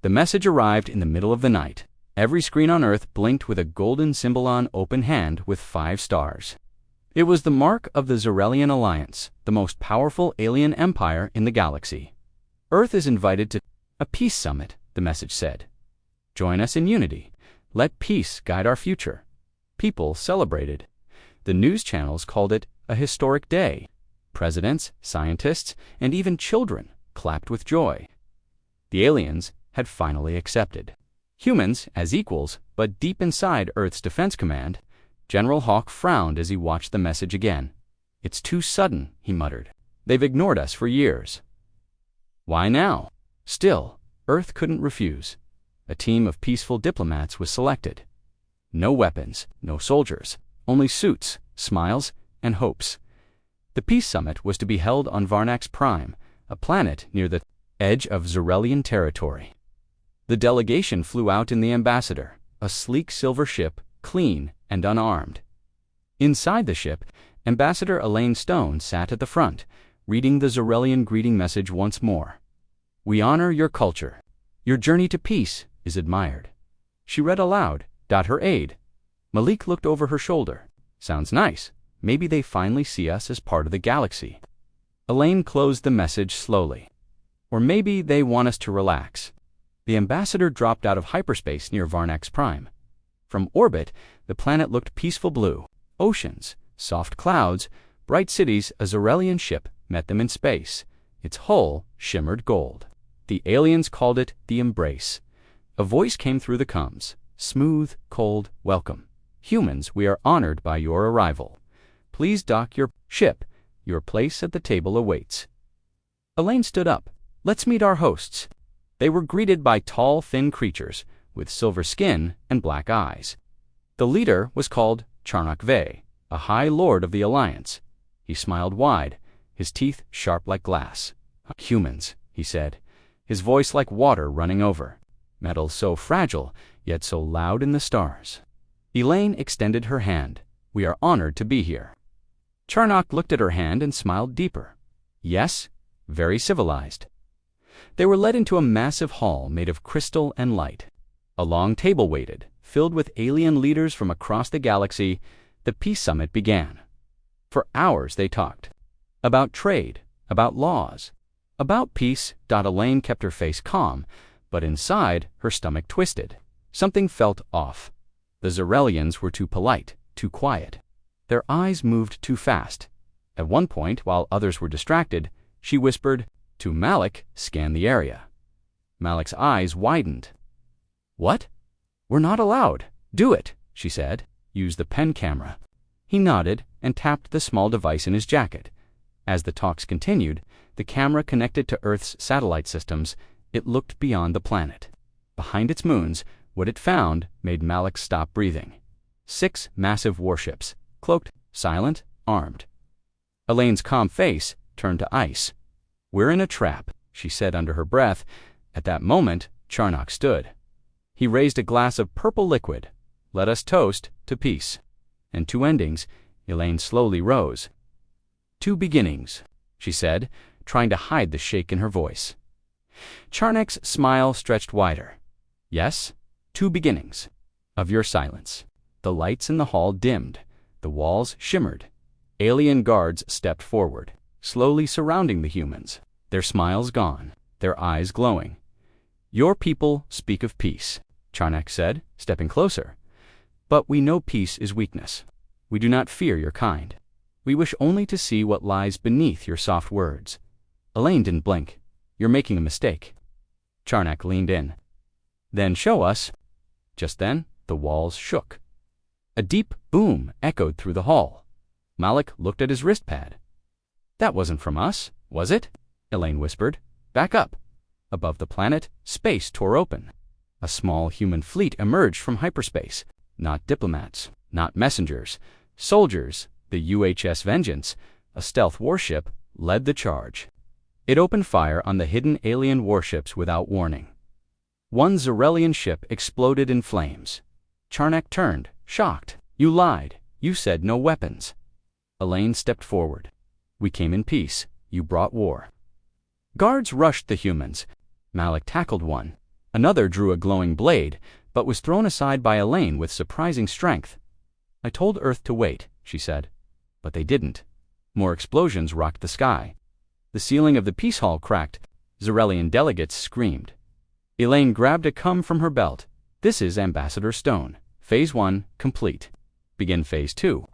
The message arrived in the middle of the night. Every screen on Earth blinked with a golden symbol on open hand with 5 stars. It was the mark of the Xerelian Alliance, the most powerful alien empire in the galaxy. Earth is invited to a peace summit, the message said. Join us in unity. Let peace guide our future. People celebrated. The news channels called it a historic day. Presidents, scientists, and even children clapped with joy. The aliens had finally accepted humans as equals, but deep inside Earth's Defense Command, General Hawk frowned as he watched the message again. "It's too sudden," he muttered. "They've ignored us for years." Why now? Still, Earth couldn't refuse. A team of peaceful diplomats was selected. No weapons, no soldiers, only suits, smiles, and hopes. The Peace Summit was to be held on Varnax Prime, a planet near the edge of Xerelian territory. The delegation flew out in the Ambassador, a sleek silver ship, clean and unarmed. Inside the ship, Ambassador Elaine Stone sat at the front, reading the Xerelian greeting message once more. "We honor your culture. Your journey to peace is admired." She read aloud, her aide. Malik looked over her shoulder. "Sounds nice. Maybe they finally see us as part of the galaxy." Elaine closed the message slowly. "Or maybe they want us to relax." The Ambassador dropped out of hyperspace near Varnax Prime. From orbit, the planet looked peaceful blue. Oceans, soft clouds, bright cities. A Xerelian ship met them in space. Its hull shimmered gold. The aliens called it the Embrace. A voice came through the comms. Smooth, cold, welcome. "Humans, we are honored by your arrival. Please dock your ship. Your place at the table awaits." Elaine stood up. "Let's meet our hosts." They were greeted by tall, thin creatures with silver skin and black eyes. The leader was called Charnock Vey, a high lord of the Alliance. He smiled wide, his teeth sharp like glass. "Humans," he said, his voice like water running over. "Metal so fragile, yet so loud in the stars." Elaine extended her hand. "We are honored to be here." Charnock looked at her hand and smiled deeper. "Yes, very civilized." They were led into a massive hall made of crystal and light. A long table waited, filled with alien leaders from across the galaxy. The Peace Summit began. For hours they talked. About trade, about laws, about peace. Elaine kept her face calm, but inside her stomach twisted. Something felt off. The Xerelians were too polite, too quiet. Their eyes moved too fast. At one point, while others were distracted, she whispered to Malik, "Scan the area." Malik's eyes widened. "What?" "We're not allowed." "Do it," she said. "Use the pen camera." He nodded and tapped the small device in his jacket. As the talks continued, the camera connected to Earth's satellite systems. It looked beyond the planet. Behind its moons, what it found made Malik stop breathing. 6 massive warships, cloaked, silent, armed. Elaine's calm face turned to ice. "We're in a trap," she said under her breath. At that moment, Charnock stood. He raised a glass of purple liquid. "Let us toast to peace." And 2 endings. Elaine slowly rose. "2 beginnings," she said, trying to hide the shake in her voice. Charnock's smile stretched wider. "Yes, 2 beginnings of your silence." The lights in the hall dimmed. The walls shimmered. Alien guards stepped forward, slowly surrounding the humans, their smiles gone, their eyes glowing. "Your people speak of peace," Charnock said, stepping closer. "But we know peace is weakness. We do not fear your kind. We wish only to see what lies beneath your soft words." Elaine didn't blink. "You're making a mistake." Charnock leaned in. "Then show us." Just then, the walls shook. A deep boom echoed through the hall. Malik looked at his wristpad. "That wasn't from us, was it?" Elaine whispered. "Back up." Above the planet, space tore open. A small human fleet emerged from hyperspace. Not diplomats, not messengers. Soldiers, the UHS Vengeance, a stealth warship, led the charge. It opened fire on the hidden alien warships without warning. One Xerelian ship exploded in flames. Charnock turned, shocked. "You lied. You said no weapons." Elaine stepped forward. "We came in peace. You brought war." Guards rushed the humans. Malik tackled one. Another drew a glowing blade, but was thrown aside by Elaine with surprising strength. "I told Earth to wait," she said. But they didn't. More explosions rocked the sky. The ceiling of the peace hall cracked. Zarelian delegates screamed. Elaine grabbed a cum from her belt. "This is Ambassador Stone. Phase 1 complete. Begin Phase 2.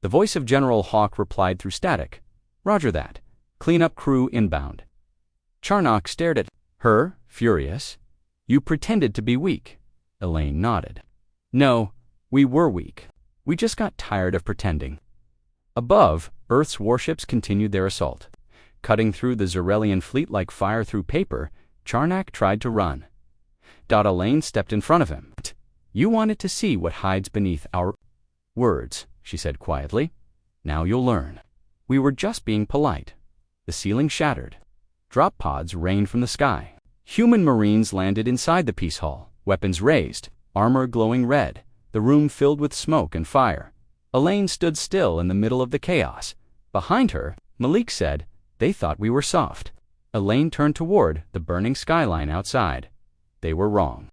The voice of General Hawk replied through static. "Roger that. Cleanup crew inbound." Charnock stared at her, furious. "You pretended to be weak." Elaine nodded. "No, we were weak. We just got tired of pretending." Above, Earth's warships continued their assault. Cutting through the Zarelian fleet like fire through paper, Charnock tried to run. Elaine stepped in front of him. "You wanted to see what hides beneath our words," she said quietly. "Now you'll learn. We were just being polite." The ceiling shattered. Drop pods rained from the sky. Human Marines landed inside the peace hall, weapons raised, armor glowing red, the room filled with smoke and fire. Elaine stood still in the middle of the chaos. Behind her, Malik said, "They thought we were soft." Elaine turned toward the burning skyline outside. They were wrong.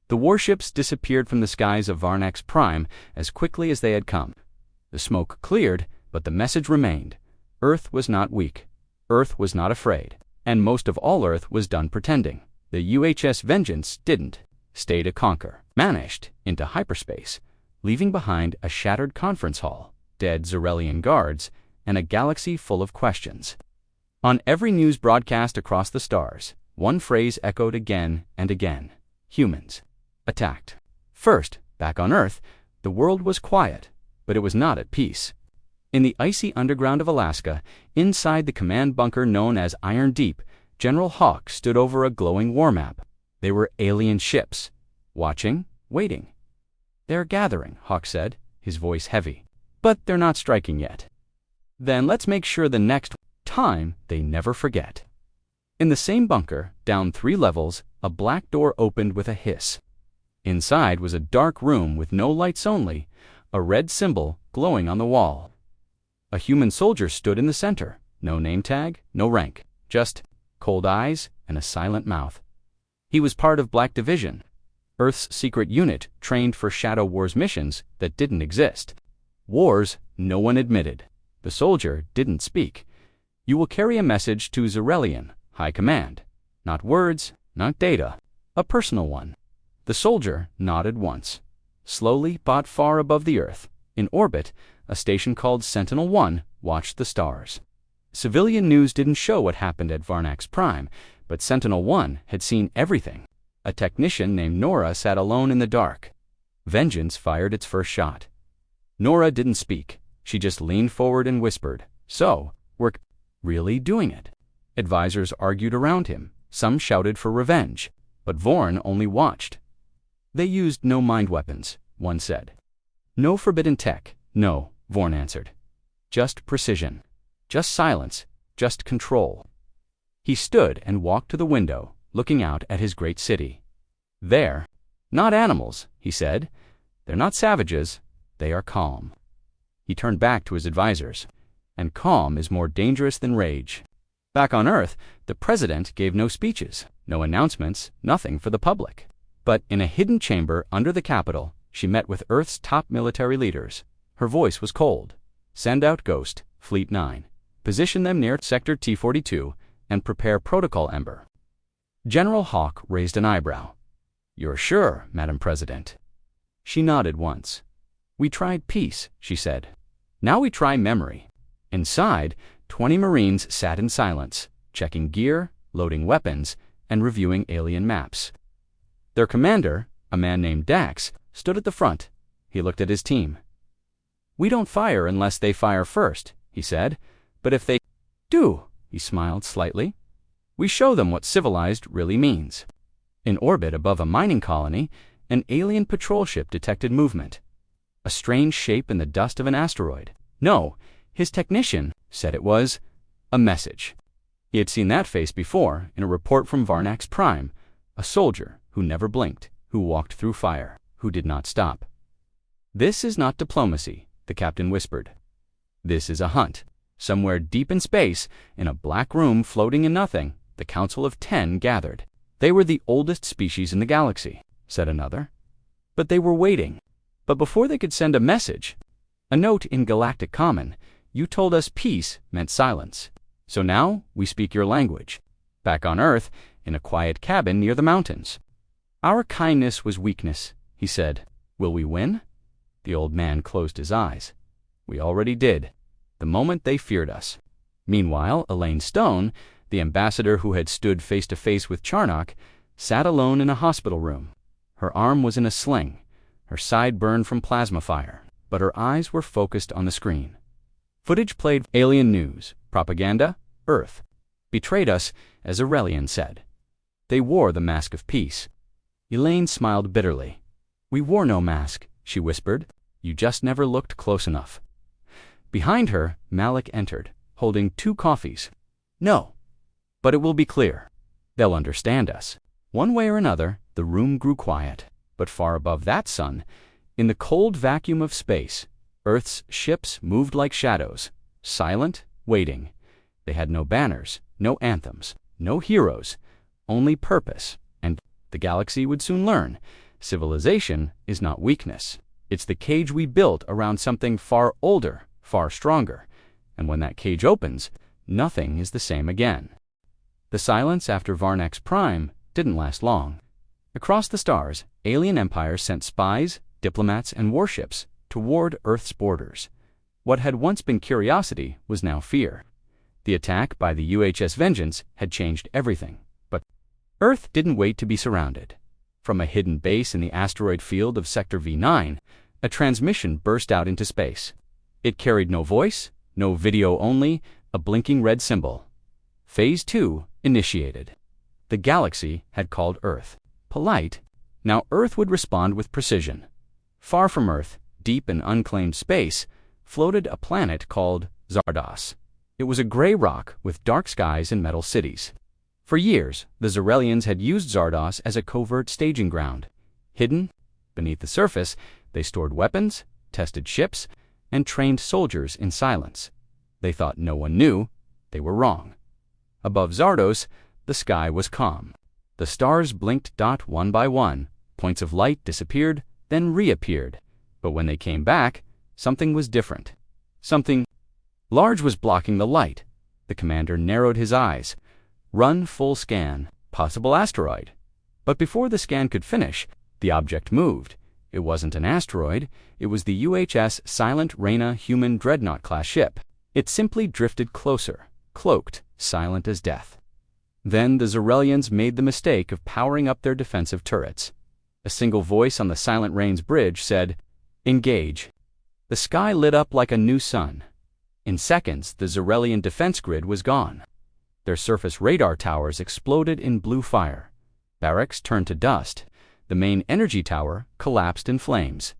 The warships disappeared from the skies of Varnax Prime as quickly as they had come. The smoke cleared, but the message remained. Earth was not weak. Earth was not afraid. And most of all, Earth was done pretending. The UHS Vengeance didn't. Stay to conquer. Vanished into hyperspace, leaving behind a shattered conference hall, dead Zarelian guards, and a galaxy full of questions. On every news broadcast across the stars, one phrase echoed again and again. Humans. Attacked. First, back on Earth, the world was quiet, but it was not at peace. In the icy underground of Alaska, inside the command bunker known as Iron Deep, General Hawk stood over a glowing war map. They were alien ships. Watching, waiting. "They're gathering," Hawk said, his voice heavy. "But they're not striking yet. Then let's make sure the next time they never forget." In the same bunker, down 3 levels, a black door opened with a hiss. Inside was a dark room with no lights, only a red symbol glowing on the wall. A human soldier stood in the center. No name tag, no rank, just cold eyes and a silent mouth. He was part of Black Division, Earth's secret unit trained for Shadow Wars missions that didn't exist. Wars no one admitted. The soldier didn't speak. "You will carry a message to Zarelian High Command. Not words, not data. A personal one." The soldier nodded once. Slowly, but far above the Earth, in orbit, a station called Sentinel-1 watched the stars. Civilian news didn't show what happened at Varnax Prime, but Sentinel-1 had seen everything. A technician named Nora sat alone in the dark. Vengeance fired its first shot. Nora didn't speak. She just leaned forward and whispered, "So, we're really doing it." Advisors argued around him. Some shouted for revenge, but Vorn only watched. "They used no mind weapons," one said. "No forbidden tech, no," Vorn answered. "Just precision. Just silence. Just control." He stood and walked to the window, looking out at his great city. "They're not animals," he said. "They're not savages. They are calm." He turned back to his advisors. "And calm is more dangerous than rage." Back on Earth, the president gave no speeches, no announcements, nothing for the public. But in a hidden chamber under the Capitol, she met with Earth's top military leaders. Her voice was cold. "Send out Ghost, Fleet 9. Position them near Sector T-42 and prepare Protocol Ember." General Hawk raised an eyebrow. "You're sure, Madam President?" She nodded once. "We tried peace," she said. "Now we try memory." Inside, 20 Marines sat in silence, checking gear, loading weapons, and reviewing alien maps. Their commander, a man named Dax, stood at the front. He looked at his team. "We don't fire unless they fire first," he said. "But if they do," he smiled slightly, "we show them what civilized really means." In orbit above a mining colony, an alien patrol ship detected movement. A strange shape in the dust of an asteroid. No, his technician said it was a message. He had seen that face before in a report from Varnax Prime, a soldier who never blinked, who walked through fire, who did not stop. "This is not diplomacy," the captain whispered. "This is a hunt. Somewhere deep in space, in a black room floating in nothing, the Council of 10 gathered. They were the oldest species in the galaxy, said another. But they were waiting. But before they could send a message, a note in Galactic Common, you told us peace meant silence. So now we speak your language. Back on Earth, in a quiet cabin near the mountains. Our kindness was weakness, he said. Will we win? The old man closed his eyes. We already did, the moment they feared us. Meanwhile, Elaine Stone, the ambassador who had stood face to face with Charnock, sat alone in a hospital room. Her arm was in a sling, her side burned from plasma fire, but her eyes were focused on the screen. Footage played alien news, propaganda, Earth. Betrayed us, as Aurelian said. They wore the mask of peace. Elaine smiled bitterly. We wore no mask, she whispered. You just never looked close enough. Behind her, Malik entered, holding 2 coffees. No. But it will be clear. They'll understand us. One way or another, the room grew quiet. But far above that sun, in the cold vacuum of space, Earth's ships moved like shadows, silent, waiting. They had no banners, no anthems, no heroes, only purpose. And the galaxy would soon learn, civilization is not weakness. It's the cage we built around something far older, far stronger. And when that cage opens, nothing is the same again. The silence after Varnax Prime didn't last long. Across the stars, alien empires sent spies, diplomats, and warships toward Earth's borders. What had once been curiosity was now fear. The attack by the UHS Vengeance had changed everything. But Earth didn't wait to be surrounded. From a hidden base in the asteroid field of Sector V9, a transmission burst out into space. It carried no voice, no video, only a blinking red symbol. Phase 2 initiated. The galaxy had called Earth. Polite, now Earth would respond with precision. Far from Earth, deep in unclaimed space, floated a planet called Zardos. It was a gray rock with dark skies and metal cities. For years, the Zarelians had used Zardos as a covert staging ground. Hidden beneath the surface, they stored weapons, tested ships, and trained soldiers in silence. They thought no one knew. They were wrong. Above Zardos, the sky was calm. The stars blinked one by one. Points of light disappeared, then reappeared. But when they came back, something was different. Something large was blocking the light. The commander narrowed his eyes. Run full scan. Possible asteroid. But before the scan could finish, the object moved. It wasn't an asteroid. It was the UHS Silent Reyna human dreadnought-class ship. It simply drifted closer, cloaked, silent as death. Then the Zarelians made the mistake of powering up their defensive turrets. A single voice on the Silent Rain's bridge said, "Engage." The sky lit up like a new sun. In seconds, the Zarelian defense grid was gone. Their surface radar towers exploded in blue fire. Barracks turned to dust. The main energy tower collapsed in flames.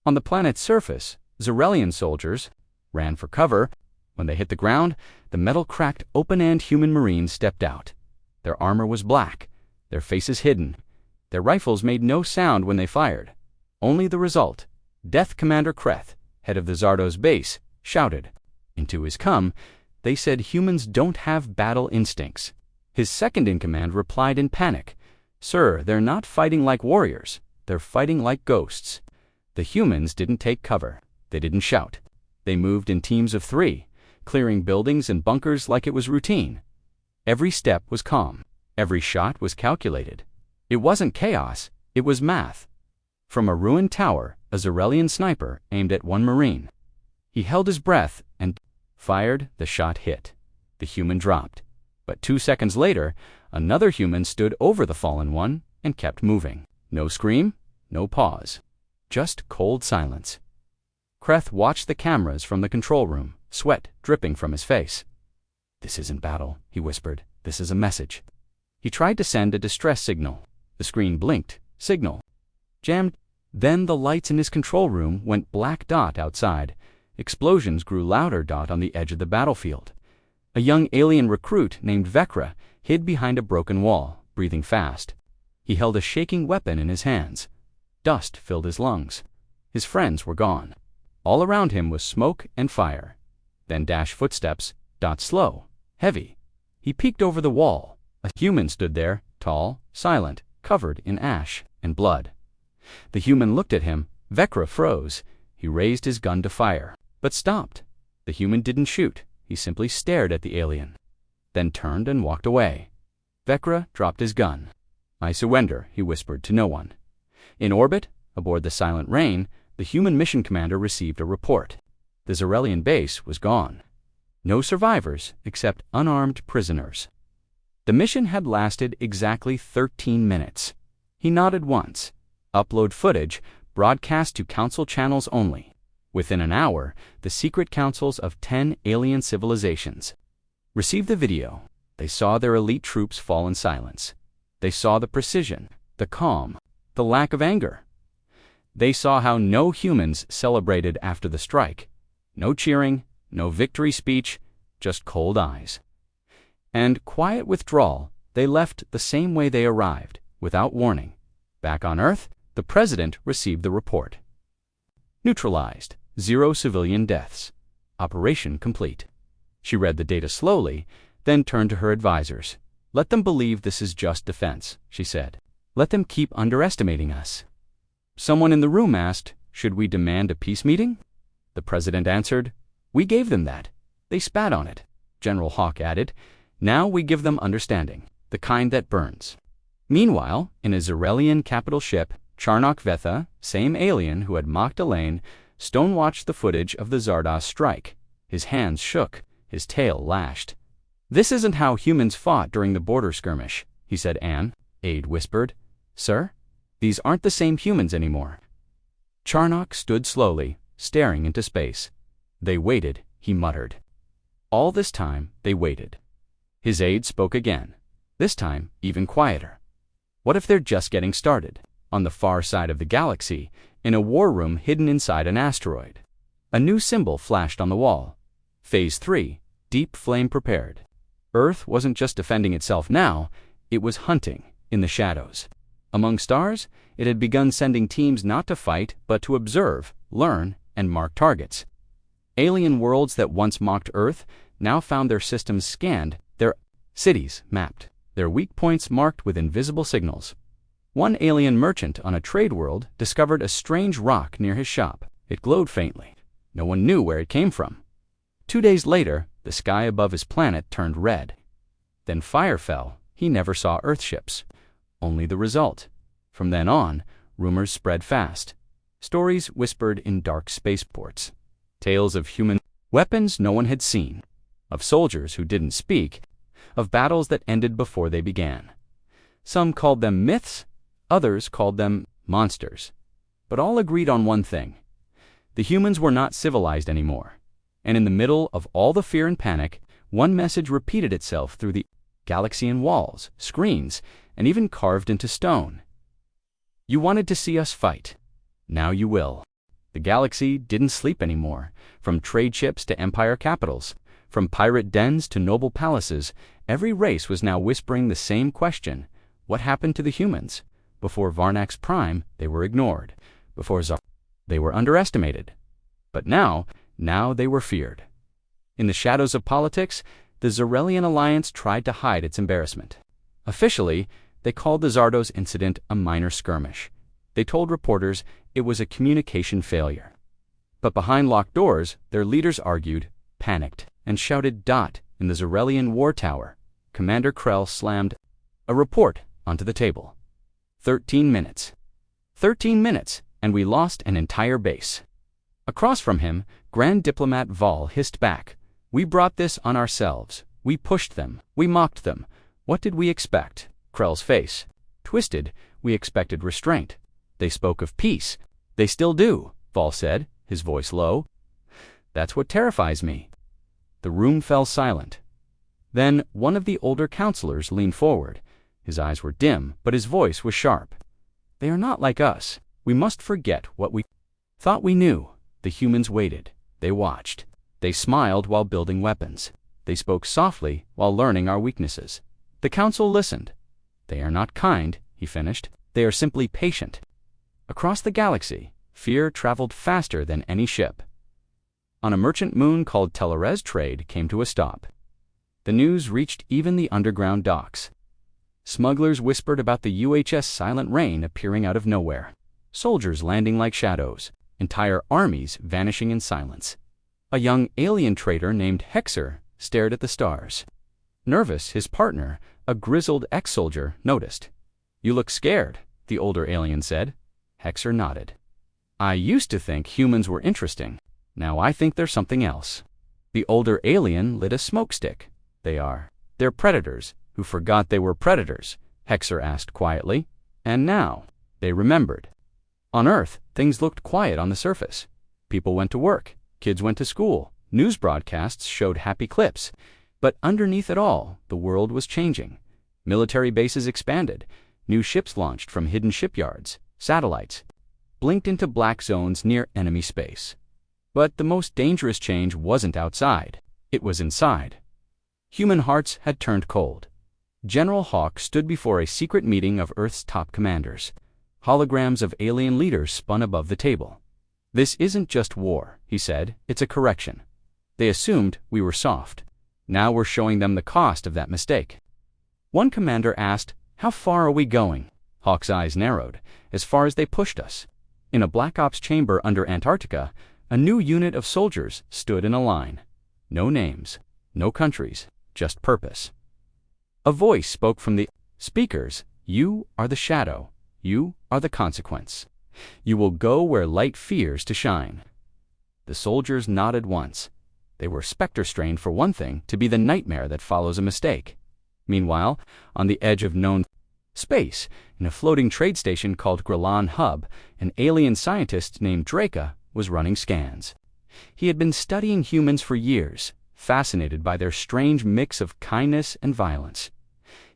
On the planet's surface, Zarelian soldiers ran for cover. When they hit the ground, the metal cracked open and human marines stepped out. Their armor was black, their faces hidden. Their rifles made no sound when they fired. Only the result. Death Commander Kreth, head of the Zardos base, shouted. Into his come, they said humans don't have battle instincts. His second-in-command replied in panic. Sir, they're not fighting like warriors. They're fighting like ghosts. The humans didn't take cover. They didn't shout. They moved in teams of 3, clearing buildings and bunkers like it was routine. Every step was calm. Every shot was calculated. It wasn't chaos. It was math. From a ruined tower, a Zarelian sniper aimed at one Marine. He held his breath and fired. The shot hit. The human dropped. But 2 seconds later, another human stood over the fallen one and kept moving. No scream, no pause. Just cold silence. Kreth watched the cameras from the control room, sweat dripping from his face. "This isn't battle," he whispered. "This is a message." He tried to send a distress signal. The screen blinked. Signal. Jammed. Then the lights in his control room went black dot outside. Explosions grew louder dot on the edge of the battlefield. A young alien recruit named Vekra hid behind a broken wall, breathing fast. He held a shaking weapon in his hands. Dust filled his lungs. His friends were gone. All around him was smoke and fire. Then dash footsteps, dot slow, heavy. He peeked over the wall. A human stood there, tall, silent, covered in ash and blood. The human looked at him. Vecra froze. He raised his gun to fire, but stopped. The human didn't shoot. He simply stared at the alien, then turned and walked away. Vecra dropped his gun. "I surrender," he whispered to no one. In orbit, aboard the Silent Rain, the human mission commander received a report. The Zarelian base was gone. No survivors except unarmed prisoners. The mission had lasted exactly 13 minutes. He nodded once. Upload footage, broadcast to council channels only. Within an hour, the secret councils of 10 alien civilizations received the video. They saw their elite troops fall in silence. They saw the precision, the calm, the lack of anger. They saw how no humans celebrated after the strike. No cheering, no victory speech, just cold eyes. And quiet withdrawal. They left the same way they arrived, without warning. Back on Earth, the president received the report. Neutralized. 0 civilian deaths. Operation complete. She read the data slowly, then turned to her advisors. "Let them believe this is just defense," she said. "Let them keep underestimating us." Someone in the room asked, "Should we demand a peace meeting?" The president answered, "We gave them that. They spat on it." General Hawk added, "Now we give them understanding, the kind that burns." Meanwhile, in a Zarelian capital ship, Charnock Vetha, same alien who had mocked Elaine, stonewatched the footage of the Zardoz strike. His hands shook, his tail lashed. "This isn't how humans fought during the border skirmish," he said. Anne, aide, whispered. "Sir, these aren't the same humans anymore." Charnock stood slowly, staring into space. "They waited," he muttered. All this time, they waited. His aide spoke again, this time even quieter. "What if they're just getting started? On the far side of the galaxy, in a war room hidden inside an asteroid." A new symbol flashed on the wall. Phase 3, deep flame prepared. Earth wasn't just defending itself now, it was hunting in the shadows. Among stars, it had begun sending teams not to fight, but to observe, learn, and mark targets. Alien worlds that once mocked Earth now found their systems scanned, their cities mapped, their weak points marked with invisible signals. One alien merchant on a trade world discovered a strange rock near his shop. It glowed faintly. No one knew where it came from. 2 days later, the sky above his planet turned red. Then fire fell. He never saw Earthships. Only the result. From then on, rumors spread fast. Stories whispered in dark spaceports. Tales of human weapons no one had seen. Of soldiers who didn't speak. Of battles that ended before they began. Some called them myths. Others called them monsters. But all agreed on one thing. The humans were not civilized anymore. And in the middle of all the fear and panic, one message repeated itself through the Galaxian walls, screens, and even carved into stone. "You wanted to see us fight. Now you will." The galaxy didn't sleep anymore. From trade ships to empire capitals, from pirate dens to noble palaces, every race was now whispering the same question. What happened to the humans? Before Varnax Prime, they were ignored. Before Zar, they were underestimated. But now they were feared. In the shadows of politics, the Zarelian alliance tried to hide its embarrassment. Officially, they called the Zardoz incident a minor skirmish. They told reporters it was a communication failure. But behind locked doors, their leaders argued, panicked, and shouted "Dot" in the Zarelian war tower. Commander Krell slammed a report onto the table. 13 minutes. 13 minutes, and we lost an entire base. Across from him, Grand Diplomat Vol hissed back. "We brought this on ourselves. We pushed them. We mocked them. What did we expect?" Krell's face twisted. "We expected restraint. They spoke of peace." "They still do," Vol said, his voice low. "That's what terrifies me." The room fell silent. Then one of the older counselors leaned forward. His eyes were dim, but his voice was sharp. "They are not like us. We must forget what we thought we knew." The humans waited. They watched. They smiled while building weapons. They spoke softly while learning our weaknesses. The council listened. "They are not kind," he finished. "They are simply patient." Across the galaxy, fear traveled faster than any ship. On a merchant moon called Telerez, trade came to a stop. The news reached even the underground docks. Smugglers whispered about the UHS Silent Rain appearing out of nowhere. Soldiers landing like shadows. Entire armies vanishing in silence. A young alien trader named Hexer stared at the stars. Nervous, his partner, a grizzled ex-soldier, noticed. "You look scared," the older alien said. Hexer nodded. "I used to think humans were interesting. Now I think they're something else." The older alien lit a smoke stick. They're predators who forgot they were predators," Hexer asked quietly. And now, they remembered. On Earth, things looked quiet on the surface. People went to work, kids went to school, news broadcasts showed happy clips. But underneath it all, the world was changing. Military bases expanded, new ships launched from hidden shipyards, satellites blinked into black zones near enemy space. But the most dangerous change wasn't outside, it was inside. Human hearts had turned cold. General Hawk stood before a secret meeting of Earth's top commanders. Holograms of alien leaders spun above the table. "This isn't just war," he said, "it's a correction. They assumed we were soft. Now we're showing them the cost of that mistake." One commander asked, "How far are we going?" Hawk's eyes narrowed. "As far as they pushed us." In a Black Ops chamber under Antarctica, a new unit of soldiers stood in a line. No names, no countries, just purpose. A voice spoke from the speakers. "You are the shadow. You are the consequence. You will go where light fears to shine." The soldiers nodded once. They were specter-strained for one thing, to be the nightmare that follows a mistake. Meanwhile, on the edge of known space, in a floating trade station called Grelon Hub, an alien scientist named Draca was running scans. He had been studying humans for years, fascinated by their strange mix of kindness and violence.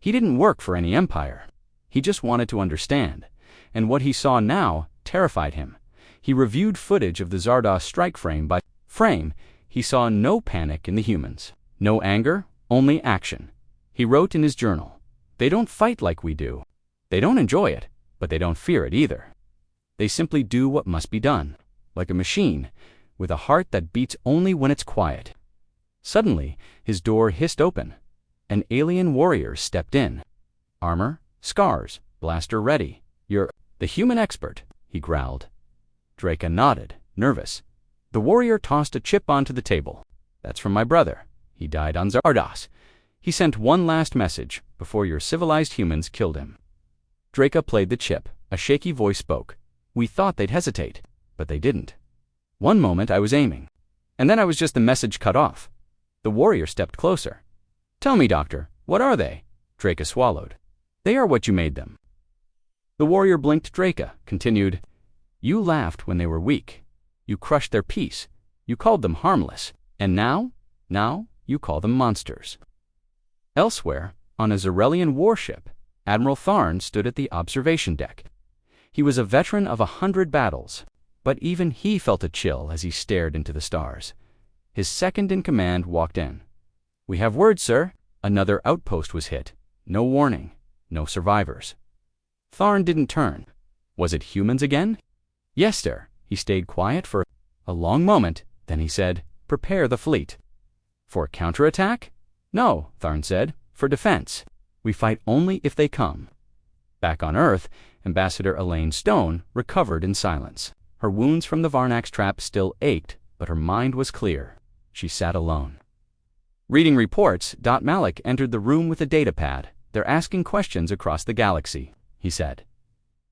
He didn't work for any empire. He just wanted to understand, and what he saw now terrified him. He reviewed footage of the Zardoz strike frame by frame. He saw no panic in the humans, no anger, only action. He wrote in his journal, "They don't fight like we do. They don't enjoy it, but they don't fear it either. They simply do what must be done, like a machine, with a heart that beats only when it's quiet." Suddenly, his door hissed open. An alien warrior stepped in. Armor, scars, blaster ready. "You're the human expert," he growled. Draca nodded, nervous. The warrior tossed a chip onto the table. "That's from my brother. He died on Zardoz. He sent one last message before your civilized humans killed him." Draca played the chip. A shaky voice spoke. "We thought they'd hesitate, but they didn't. One moment I was aiming, and then I was just the message cut off." The warrior stepped closer. "Tell me, Doctor, what are they?" Draca swallowed. "They are what you made them." The warrior blinked. Draca continued, "You laughed when they were weak. You crushed their peace. You called them harmless. And now you call them monsters." Elsewhere, on a Zarelian warship, Admiral Tharn stood at the observation deck. He was a veteran of 100 battles, but even he felt a chill as he stared into the stars. His second-in-command walked in. "We have word, sir." Another outpost was hit. No warning, no survivors. Tharn didn't turn. Was it humans again? "Yes, sir." He stayed quiet for a long moment, then he said, "Prepare the fleet." "For counterattack?" "No," Tharn said, "for defense. We fight only if they come." Back on Earth, Ambassador Elaine Stone recovered in silence. Her wounds from the Varnax trap still ached, but her mind was clear. She sat alone. Reading reports, Malik entered the room with a data pad. "They're asking questions across the galaxy," he said.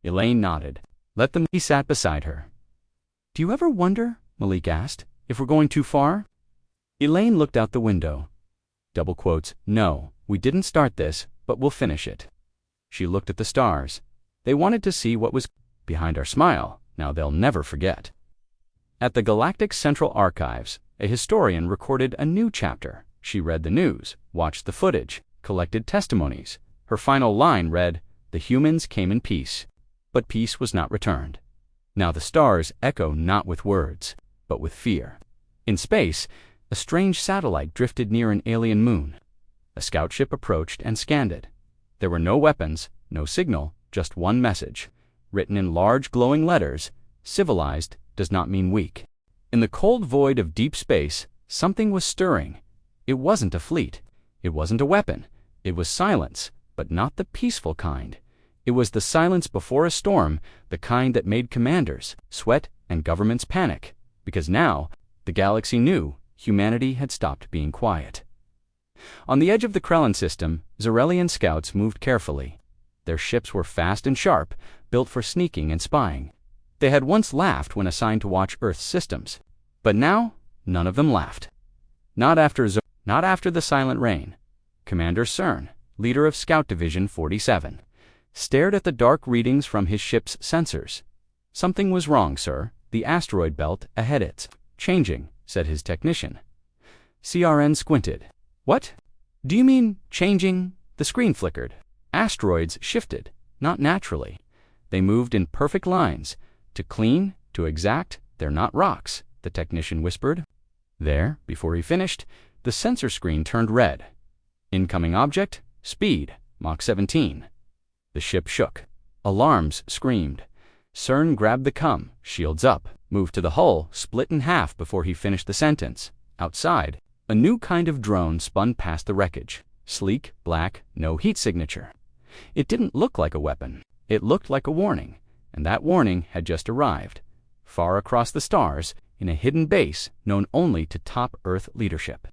Elaine nodded. "Let them." He sat beside her. "Do you ever wonder," Malik asked, "if we're going too far?" Elaine looked out the window. Double quotes, "No, we didn't start this, but we'll finish it." She looked at the stars. They wanted to see what was behind our smile. Now they'll never forget. At the Galactic Central Archives, a historian recorded a new chapter. She read the news, watched the footage, collected testimonies. Her final line read, "The humans came in peace, but peace was not returned." Now the stars echo not with words, but with fear. In space, a strange satellite drifted near an alien moon. A scout ship approached and scanned it. There were no weapons, no signal, just one message, written in large glowing letters: "Civilized does not mean weak." In the cold void of deep space, something was stirring. It wasn't a fleet. It wasn't a weapon. It was silence. but not the peaceful kind. It was the silence before a storm, the kind that made commanders sweat and governments panic, because now the galaxy knew humanity had stopped being quiet. On the edge of the Krellin system, Zarelian scouts moved carefully. Their ships were fast and sharp, built for sneaking and spying. They had once laughed when assigned to watch Earth's systems, but now none of them laughed. Not after the Silent Rain. Commander Cern, leader of Scout Division 47, stared at the dark readings from his ship's sensors. "Something was wrong, sir. The asteroid belt ahead it's changing," said his technician. CRN squinted. "What? Do you mean changing?" The screen flickered. Asteroids shifted, not naturally. They moved in perfect lines. To clean, to exact, they're not rocks, the technician whispered. There, before he finished, the sensor screen turned red. Incoming object, speed, Mach 17. The ship shook. Alarms screamed. Cern grabbed the CUM, shields up, moved to the hull, split in half before he finished the sentence. Outside, a new kind of drone spun past the wreckage. Sleek, black, no heat signature. It didn't look like a weapon. It looked like a warning, and that warning had just arrived, far across the stars, in a hidden base known only to top Earth leadership.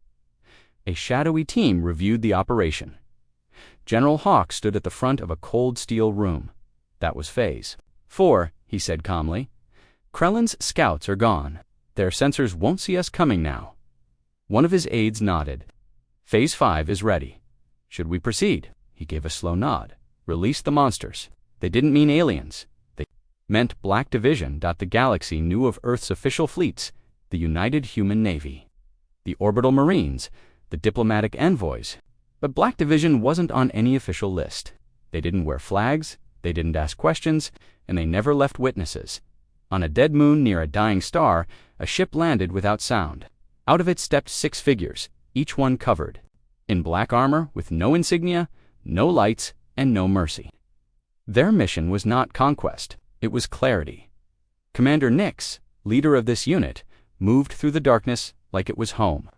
A shadowy team reviewed the operation. General Hawk stood at the front of a cold steel room. That was Phase 4, he said calmly. Krellin's scouts are gone. Their sensors won't see us coming now. One of his aides nodded. Phase 5 is ready. Should we proceed? He gave a slow nod. Release the monsters. They didn't mean aliens. They meant Black Division. The galaxy knew of Earth's official fleets, the United Human Navy, the Orbital Marines, the diplomatic envoys. But Black Division wasn't on any official list. They didn't wear flags, they didn't ask questions, and they never left witnesses. On a dead moon near a dying star, a ship landed without sound. Out of it stepped 6 figures, each one covered in black armor with no insignia, no lights, and no mercy. Their mission was not conquest, it was clarity. Commander Nix, leader of this unit, moved through the darkness like it was home.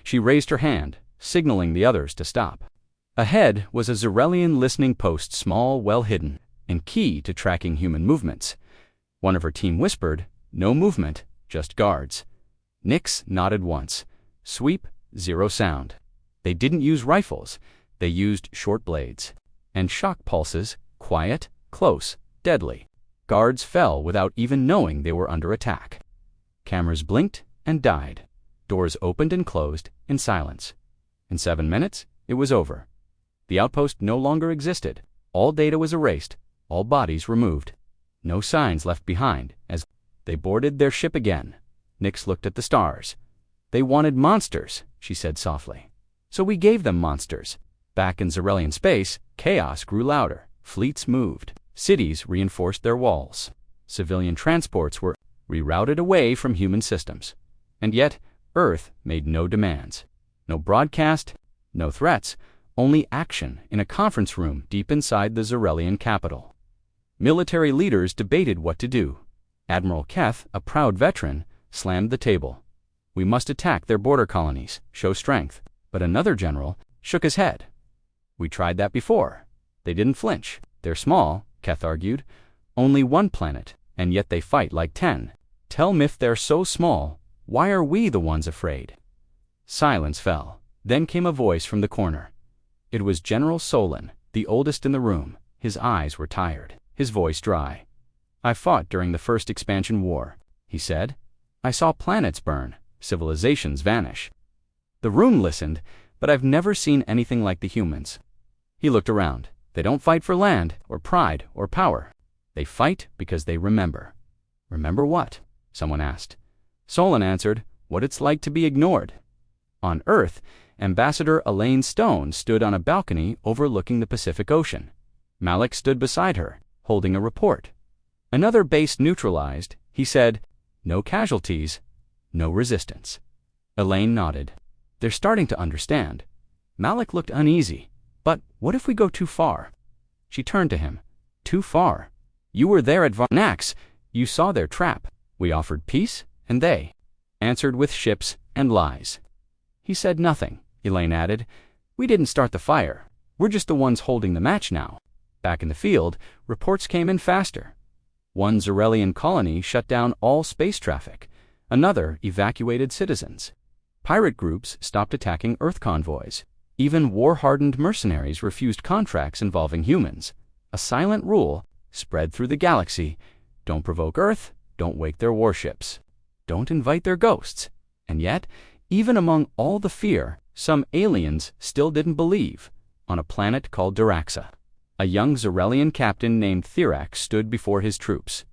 She raised her hand, signaling the others to stop. Ahead was a Zarelian listening post, small, well hidden, and key to tracking human movements. One of her team whispered, "No movement, just guards." Nix nodded once. Sweep, 0 sound. They didn't use rifles, they used short blades. And shock pulses, quiet, close, deadly. Guards fell without even knowing they were under attack. Cameras blinked and died. Doors opened and closed in silence. In 7 minutes, it was over. The outpost no longer existed. All data was erased, all bodies removed. No signs left behind. As they boarded their ship again, Nix looked at the stars. "They wanted monsters," she said softly. "So we gave them monsters." Back in Zarelian space, chaos grew louder. Fleets moved. Cities reinforced their walls. Civilian transports were rerouted away from human systems. And yet, Earth made no demands. No broadcast, no threats, only action in a conference room deep inside the Zarelian capital. Military leaders debated what to do. Admiral Keth, a proud veteran, slammed the table. "We must attack their border colonies, show strength." But another general shook his head. "We tried that before. They didn't flinch. They're small," Keth argued. "Only 1 planet, and yet they fight like 10. Tell me, if they're so small, why are we the ones afraid?" Silence fell. Then came a voice from the corner. It was General Solon, the oldest in the room. His eyes were tired, his voice dry. "I fought during the first expansion war," he said. "I saw planets burn, civilizations vanish. The room listened, but I've never seen anything like the humans." He looked around. "They don't fight for land, or pride, or power. They fight because they remember." "Remember what?" someone asked. Solon answered, "What it's like to be ignored." On Earth, Ambassador Elaine Stone stood on a balcony overlooking the Pacific Ocean. Malik stood beside her, holding a report. Another base neutralized, he said, "No casualties, no resistance." Elaine nodded. "They're starting to understand." Malik looked uneasy. "But what if we go too far?" She turned to him. "Too far? You were there at Varnax. You saw their trap. We offered peace, and they answered with ships and lies." He said nothing. Elaine added, "We didn't start the fire. We're just the ones holding the match now." Back in the field, reports came in faster. One Zarelian colony shut down all space traffic. Another evacuated citizens. Pirate groups stopped attacking Earth convoys. Even war-hardened mercenaries refused contracts involving humans. A silent rule spread through the galaxy: don't provoke Earth, don't wake their warships, don't invite their ghosts. And yet, even among all the fear, some aliens still didn't believe. On a planet called Duraxa, a young Zarelian captain named Thirax stood before his troops.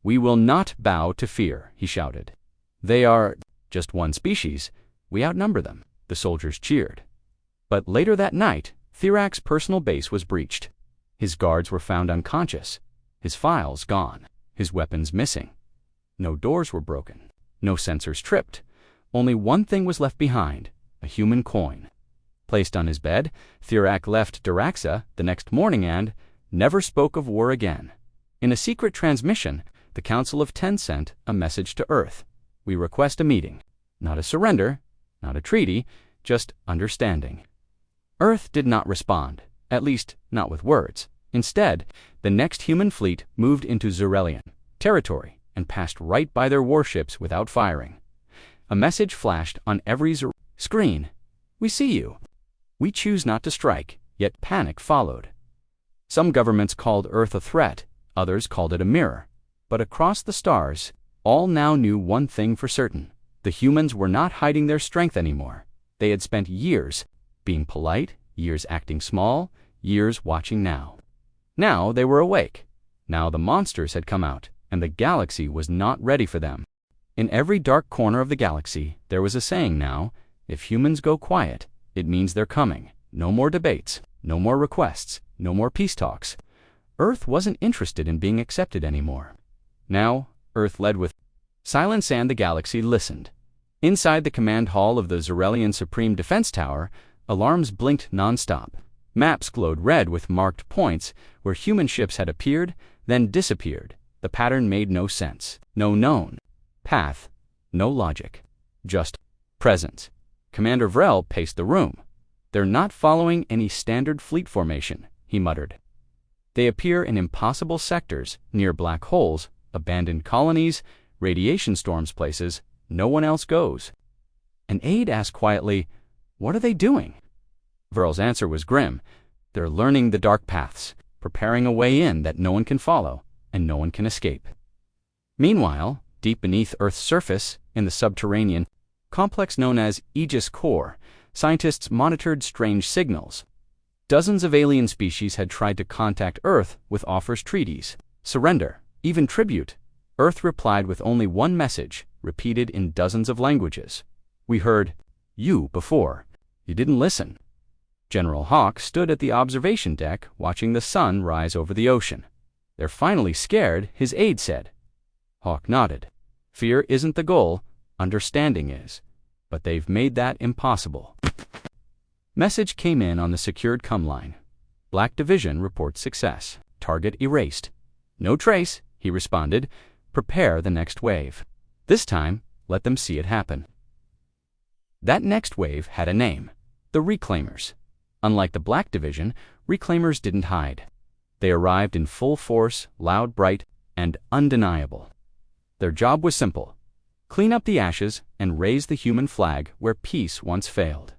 "We will not bow to fear," he shouted. "They are just one species. We outnumber them." The soldiers cheered. But later that night, Thirax's personal base was breached. His guards were found unconscious, his files gone, his weapons missing. No doors were broken, no sensors tripped. Only one thing was left behind: a human coin. Placed on his bed, Thirax left Duraxa the next morning and never spoke of war again. In a secret transmission, the Council of Ten sent a message to Earth: "We request a meeting. Not a surrender, not a treaty, just understanding." Earth did not respond, at least not with words. Instead, the next human fleet moved into Zarelian territory and passed right by their warships without firing. A message flashed on every screen: "We see you. We choose not to strike," yet panic followed. Some governments called Earth a threat, others called it a mirror. But across the stars, all now knew one thing for certain: the humans were not hiding their strength anymore. They had spent years being polite, years acting small, years watching now. Now they were awake. Now the monsters had come out, and the galaxy was not ready for them. In every dark corner of the galaxy, there was a saying now: if humans go quiet, it means they're coming. No more debates, no more requests, no more peace talks. Earth wasn't interested in being accepted anymore. Now, Earth led with silence, and the galaxy listened. Inside the command hall of the Zarelian Supreme Defense Tower, alarms blinked nonstop. Maps glowed red with marked points where human ships had appeared, then disappeared. The pattern made no sense. No known path, no logic, just presence. Commander Vrel paced the room. "They're not following any standard fleet formation," he muttered. "They appear in impossible sectors, near black holes, abandoned colonies, radiation storms places no one else goes." An aide asked quietly, "What are they doing?" Vrel's answer was grim: "They're learning the dark paths, preparing a way in that no one can follow and no one can escape." Meanwhile, deep beneath Earth's surface, in the subterranean complex known as Aegis Core, scientists monitored strange signals. Dozens of alien species had tried to contact Earth with offers, treaties, surrender, even tribute. Earth replied with only one message, repeated in dozens of languages: "We heard you before. You didn't listen." General Hawk stood at the observation deck watching the sun rise over the ocean. "They're finally scared," his aide said. Hawk nodded. "Fear isn't the goal, understanding is. But they've made that impossible." Message came in on the secured comm line: "Black Division reports success. Target erased." "No trace," he responded. "Prepare the next wave. This time, let them see it happen." That next wave had a name: the Reclaimers. Unlike the Black Division, Reclaimers didn't hide. They arrived in full force, loud, bright, and undeniable. Their job was simple: clean up the ashes and raise the human flag where peace once failed.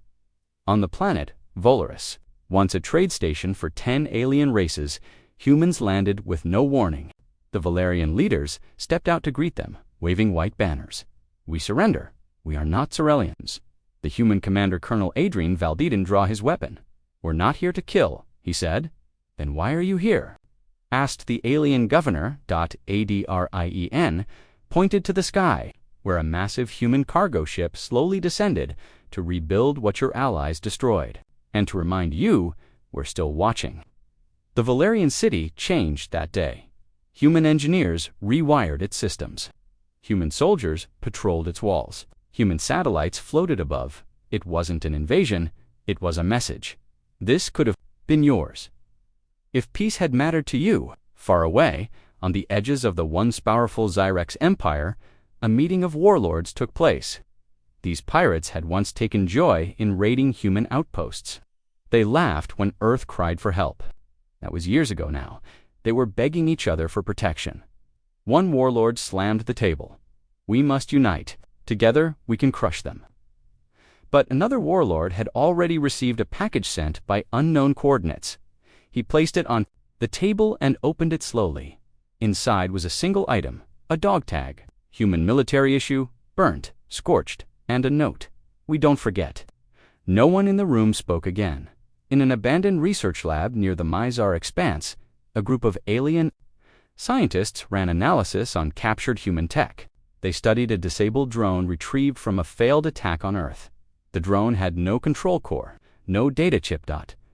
On the planet Volaris, once a trade station for 10 alien races, humans landed with no warning. The Valerian leaders stepped out to greet them, waving white banners. "We surrender. We are not Zarelians." The human commander, Colonel Adrian Valdeden, drew his weapon. "We're not here to kill," he said. "Then why are you here?" asked the alien governor. Adrien pointed to the sky, where a massive human cargo ship slowly descended to rebuild what your allies destroyed, and to remind you we're still watching. The Valerian city changed that day. Human engineers rewired its systems. Human soldiers patrolled its walls. Human satellites floated above. It wasn't an invasion, it was a message. This could have been yours. If peace had mattered to you, far away, on the edges of the once powerful Zyrex Empire, a meeting of warlords took place. These pirates had once taken joy in raiding human outposts. They laughed when Earth cried for help. That was years ago now. They were begging each other for protection. One warlord slammed the table. We must unite. Together, we can crush them. But another warlord had already received a package sent by unknown coordinates. He placed it on the table and opened it slowly. Inside was a single item, a dog tag, human military issue, burnt, scorched, and a note. We don't forget. No one in the room spoke again. In an abandoned research lab near the Mizar Expanse, a group of alien scientists ran analysis on captured human tech. They studied a disabled drone retrieved from a failed attack on Earth. The drone had no control core, no data chip,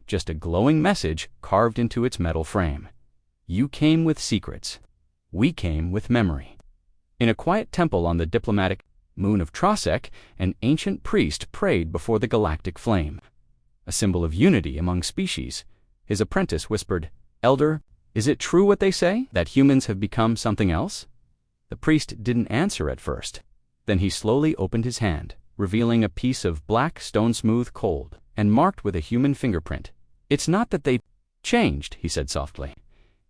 just a glowing message carved into its metal frame. You came with secrets. We came with memory. In a quiet temple on the diplomatic moon of Trosek, an ancient priest prayed before the galactic flame. A symbol of unity among species. His apprentice whispered, "Elder, is it true what they say, that humans have become something else?" The priest didn't answer at first. Then he slowly opened his hand, revealing a piece of black stone-smooth cold and marked with a human fingerprint. "It's not that they changed," he said softly.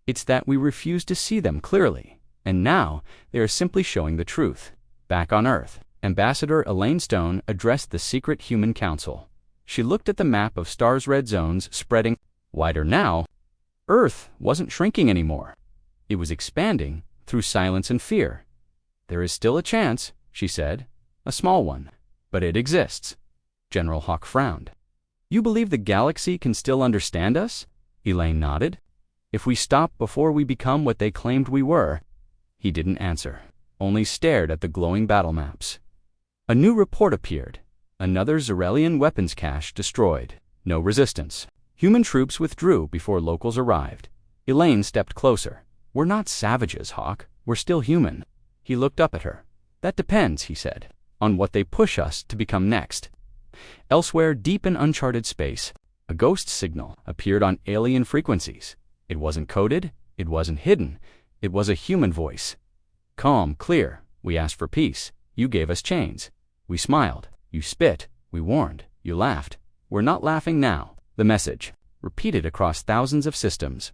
"It's that we refuse to see them clearly, and now they are simply showing the truth." Back on Earth, Ambassador Elaine Stone addressed the secret human council. She looked at the map of stars' red zones spreading wider now. Earth wasn't shrinking anymore. It was expanding through silence and fear. "There is still a chance," she said, "a small one, but it exists." General Hawk frowned. "You believe the galaxy can still understand us?" Elaine nodded. "If we stop before we become what they claimed we were." He didn't answer, only stared at the glowing battle maps. A new report appeared. Another Zarelian weapons cache destroyed. No resistance. Human troops withdrew before locals arrived. Elaine stepped closer. "We're not savages, Hawk. We're still human." He looked up at her. "That depends," he said, "on what they push us to become next." Elsewhere, deep in uncharted space, a ghost signal appeared on alien frequencies. It wasn't coded. It wasn't hidden. It was a human voice. "Calm, clear. We asked for peace. You gave us chains. We smiled. You spit. We warned. You laughed. We're not laughing now." The message, repeated across thousands of systems.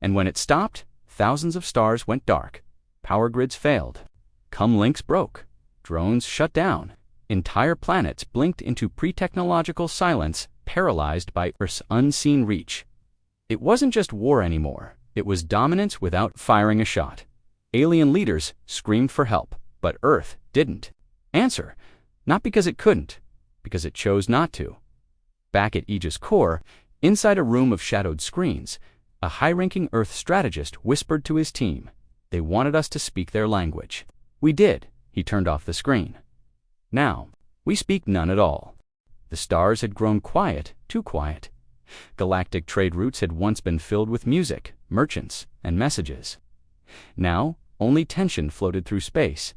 And when it stopped, thousands of stars went dark. Power grids failed. Comlinks broke. Drones shut down. Entire planets blinked into pre-technological silence, paralyzed by Earth's unseen reach. It wasn't just war anymore. It was dominance without firing a shot. Alien leaders screamed for help, but Earth didn't answer. Not because it couldn't, because it chose not to. Back at Aegis core, inside a room of shadowed screens, a high-ranking Earth strategist whispered to his team. They wanted us to speak their language. We did. He turned off the screen. Now, we speak none at all. The stars had grown quiet, too quiet. Galactic trade routes had once been filled with music, merchants, and messages. Now, only tension floated through space.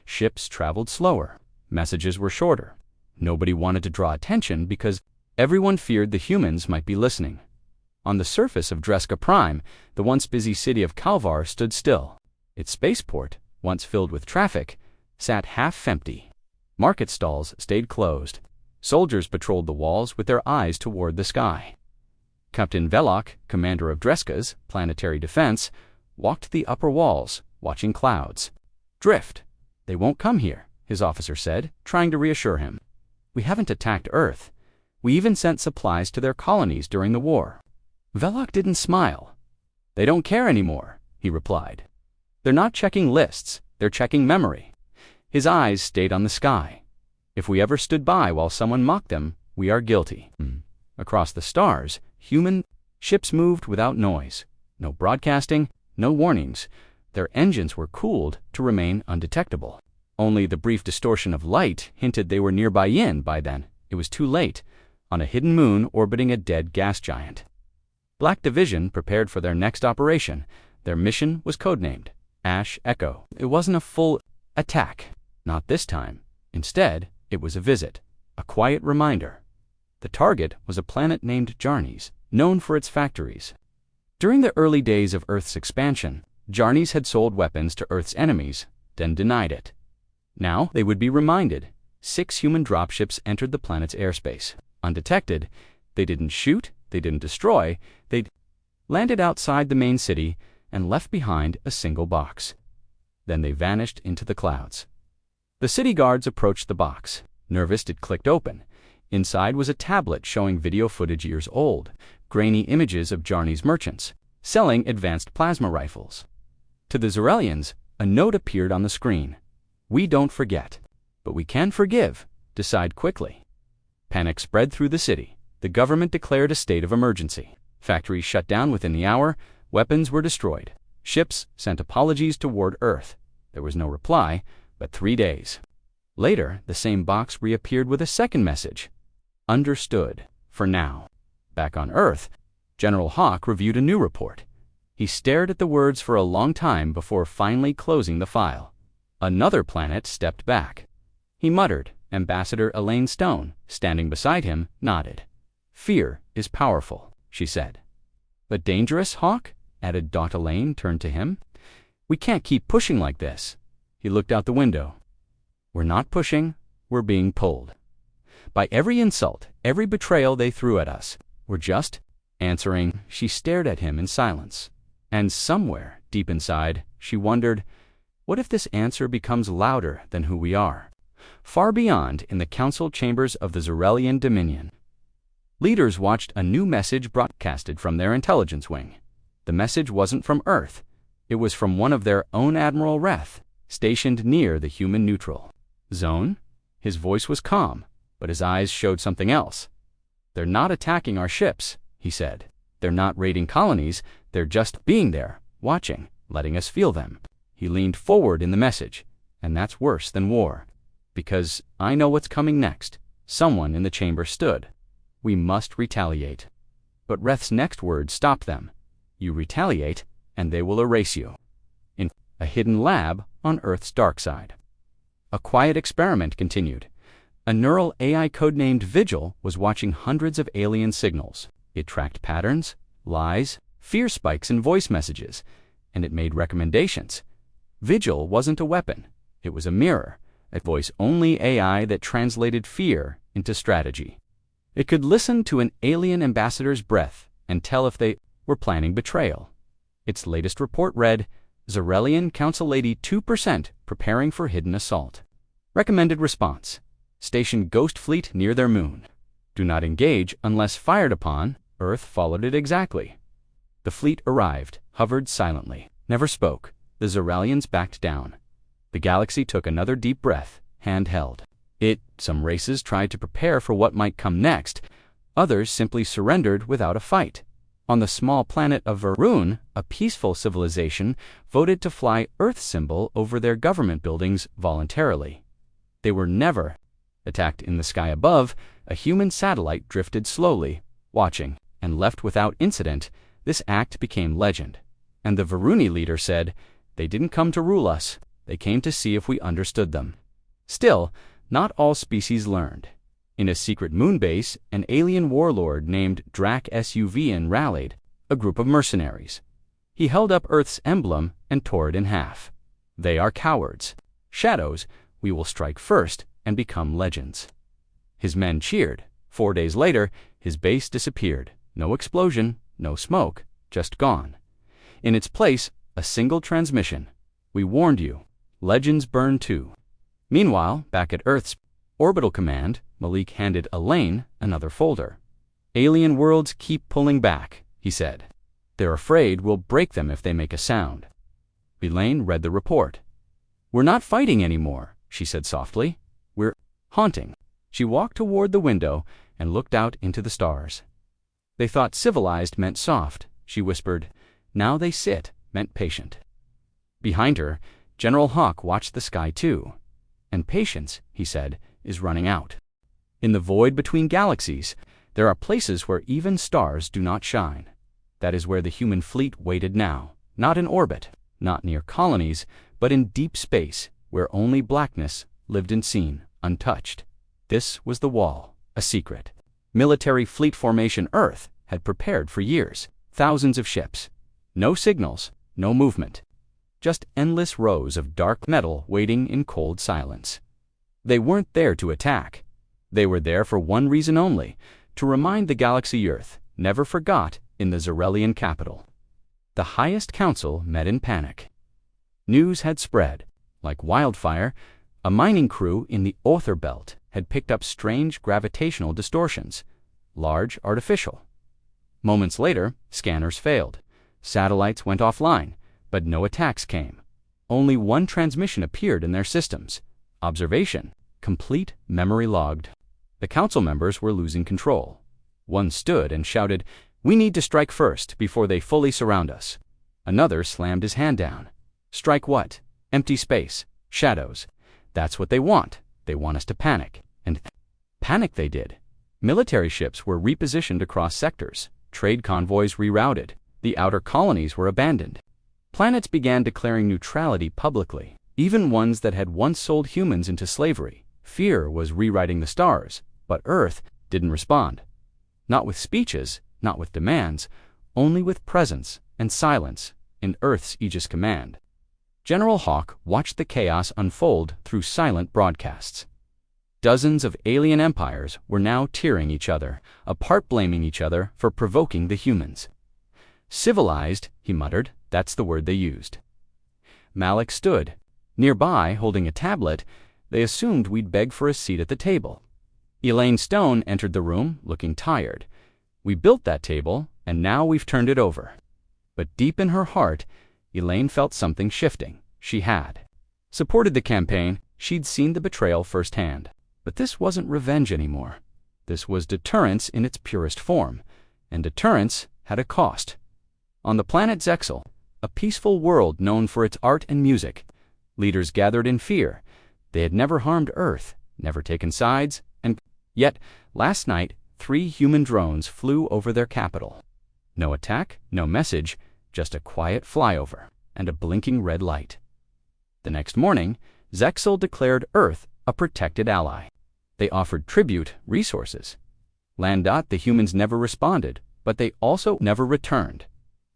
Ships traveled slower. Messages were shorter. Nobody wanted to draw attention because everyone feared the humans might be listening. On the surface of Dreska Prime, the once busy city of Kalvar stood still. Its spaceport, once filled with traffic, sat half-empty. Market stalls stayed closed. Soldiers patrolled the walls with their eyes toward the sky. Captain Velok, commander of Dreska's planetary defense, walked the upper walls, watching clouds. "Drift. They won't come here," his officer said, trying to reassure him. "We haven't attacked Earth. We even sent supplies to their colonies during the war." Velok didn't smile. "They don't care anymore," he replied. "They're not checking lists. They're checking memory." His eyes stayed on the sky. "If we ever stood by while someone mocked them, we are guilty." Across the stars, human ships moved without noise. No broadcasting, no warnings. Their engines were cooled to remain undetectable. Only the brief distortion of light hinted they were nearby. By then, it was too late, on a hidden moon orbiting a dead gas giant. Black Division prepared for their next operation. Their mission was codenamed Ash Echo. It wasn't a full attack. Not this time. Instead, it was a visit, a quiet reminder. The target was a planet named Jarnes, known for its factories. During the early days of Earth's expansion, Jarnes had sold weapons to Earth's enemies, then denied it. Now they would be reminded. 6 human dropships entered the planet's airspace. Undetected, They didn't shoot, they didn't destroy, they landed outside the main city and left behind a single box. Then they vanished into the clouds. The city guards approached the box. Nervous, it clicked open. Inside was a tablet showing video footage years old, grainy images of Jarney's merchants, selling advanced plasma rifles. To the Zarelians, a note appeared on the screen. "We don't forget, but we can forgive. Decide quickly." Panic spread through the city. The government declared a state of emergency. Factories shut down within the hour. Weapons were destroyed. Ships sent apologies toward Earth. There was no reply, but 3 days later, the same box reappeared with a second message. "Understood, for now." Back on Earth, General Hawk reviewed a new report. He stared at the words for a long time before finally closing the file. Another planet stepped back. He muttered. Ambassador Elaine Stone, standing beside him, nodded. "Fear is powerful," she said. "But dangerous, Hawk?" added Dot. Elaine turned to him. "We can't keep pushing like this." He looked out the window. "We're not pushing, we're being pulled. By every insult, every betrayal they threw at us, we're just answering." She stared at him in silence. And somewhere, deep inside, she wondered, what if this answer becomes louder than who we are? Far beyond, in the council chambers of the Zarelian Dominion, leaders watched a new message broadcasted from their intelligence wing. The message wasn't from Earth. It was from one of their own Admiral Reth, stationed near the human neutral zone. His voice was calm, but his eyes showed something else. "They're not attacking our ships," he said. "They're not raiding colonies. They're just being there, watching, letting us feel them." He leaned forward in the message. "And that's worse than war. Because I know what's coming next." Someone in the chamber stood. "We must retaliate." But Reth's next words stopped them. "You retaliate, and they will erase you." In a hidden lab on Earth's dark side, a quiet experiment continued. A neural AI codenamed Vigil was watching hundreds of alien signals. It tracked patterns, lies, fear spikes in voice messages, and it made recommendations. Vigil wasn't a weapon. It was a mirror, a voice-only AI that translated fear into strategy. It could listen to an alien ambassador's breath and tell if they were planning betrayal. Its latest report read, "Zarelian Council Lady 2% preparing for hidden assault. Recommended response: station Ghost Fleet near their moon. Do not engage unless fired upon." Earth followed it exactly. The fleet arrived, hovered silently, never spoke. The Zarelians backed down. The galaxy took another deep breath, hand held. Some races tried to prepare for what might come next. Others simply surrendered without a fight. On the small planet of Varun, a peaceful civilization voted to fly Earth symbol over their government buildings voluntarily. They were never attacked. In the sky above, a human satellite drifted slowly, watching, and left without incident. This act became legend. And the Varuni leader said, "They didn't come to rule us. They came to see if we understood them." Still, not all species learned. In a secret moon base, an alien warlord named Drac Suvian rallied a group of mercenaries. He held up Earth's emblem and tore it in half. "They are cowards. Shadows, we will strike first and become legends." His men cheered. 4 days later, his base disappeared. No explosion, no smoke, just gone. In its place, a single transmission. "We warned you. Legends burn too." Meanwhile, back at Earth's orbital command, Malik handed Elaine another folder. "Alien worlds keep pulling back," he said. "They're afraid we'll break them if they make a sound." Elaine read the report. "We're not fighting anymore," she said softly. "We're haunting." She walked toward the window and looked out into the stars. "They thought civilized meant soft," she whispered. "Now they sit meant patient." Behind her, General Hawk watched the sky too. "And patience," he said, "is running out. In the void between galaxies, there are places where even stars do not shine. That is where the human fleet waited now, not in orbit, not near colonies, but in deep space, where only blackness lived unseen, untouched. This was the wall, a secret. Military fleet formation Earth had prepared for years, thousands of ships. No signals, no movement. Just endless rows of dark metal waiting in cold silence. They weren't there to attack. They were there for one reason only, to remind the galaxy Earth never forgot in the Zarelian capital. The highest council met in panic. News had spread. Like wildfire, a mining crew in the Aether Belt had picked up strange gravitational distortions, large artificial. Moments later, scanners failed. Satellites went offline, but no attacks came. Only one transmission appeared in their systems. Observation, complete memory logged. The council members were losing control. One stood and shouted, "We need to strike first before they fully surround us." Another slammed his hand down. "Strike what? Empty space, shadows. That's what they want. They want us to panic." And panic they did. Military ships were repositioned across sectors. Trade convoys rerouted. The outer colonies were abandoned. Planets began declaring neutrality publicly, even ones that had once sold humans into slavery. Fear was rewriting the stars, but Earth didn't respond. Not with speeches, not with demands, only with presence and silence in Earth's Aegis command. General Hawk watched the chaos unfold through silent broadcasts. Dozens of alien empires were now tearing each other apart, blaming each other for provoking the humans. "Civilized," he muttered. That's the word they used. Malik stood nearby, holding a tablet. They assumed we'd beg for a seat at the table. Elaine Stone entered the room, looking tired. "We built that table, and now we've turned it over." But deep in her heart, Elaine felt something shifting. She had supported the campaign. She'd seen the betrayal firsthand. But this wasn't revenge anymore. This was deterrence in its purest form. And deterrence had a cost. On the planet Zexal, a peaceful world known for its art and music, leaders gathered in fear. They had never harmed Earth, never taken sides, and yet, last night, 3 human drones flew over their capital. No attack, no message, just a quiet flyover and a blinking red light. The next morning, Zexal declared Earth a protected ally. They offered tribute, resources. The humans never responded, but they also never returned.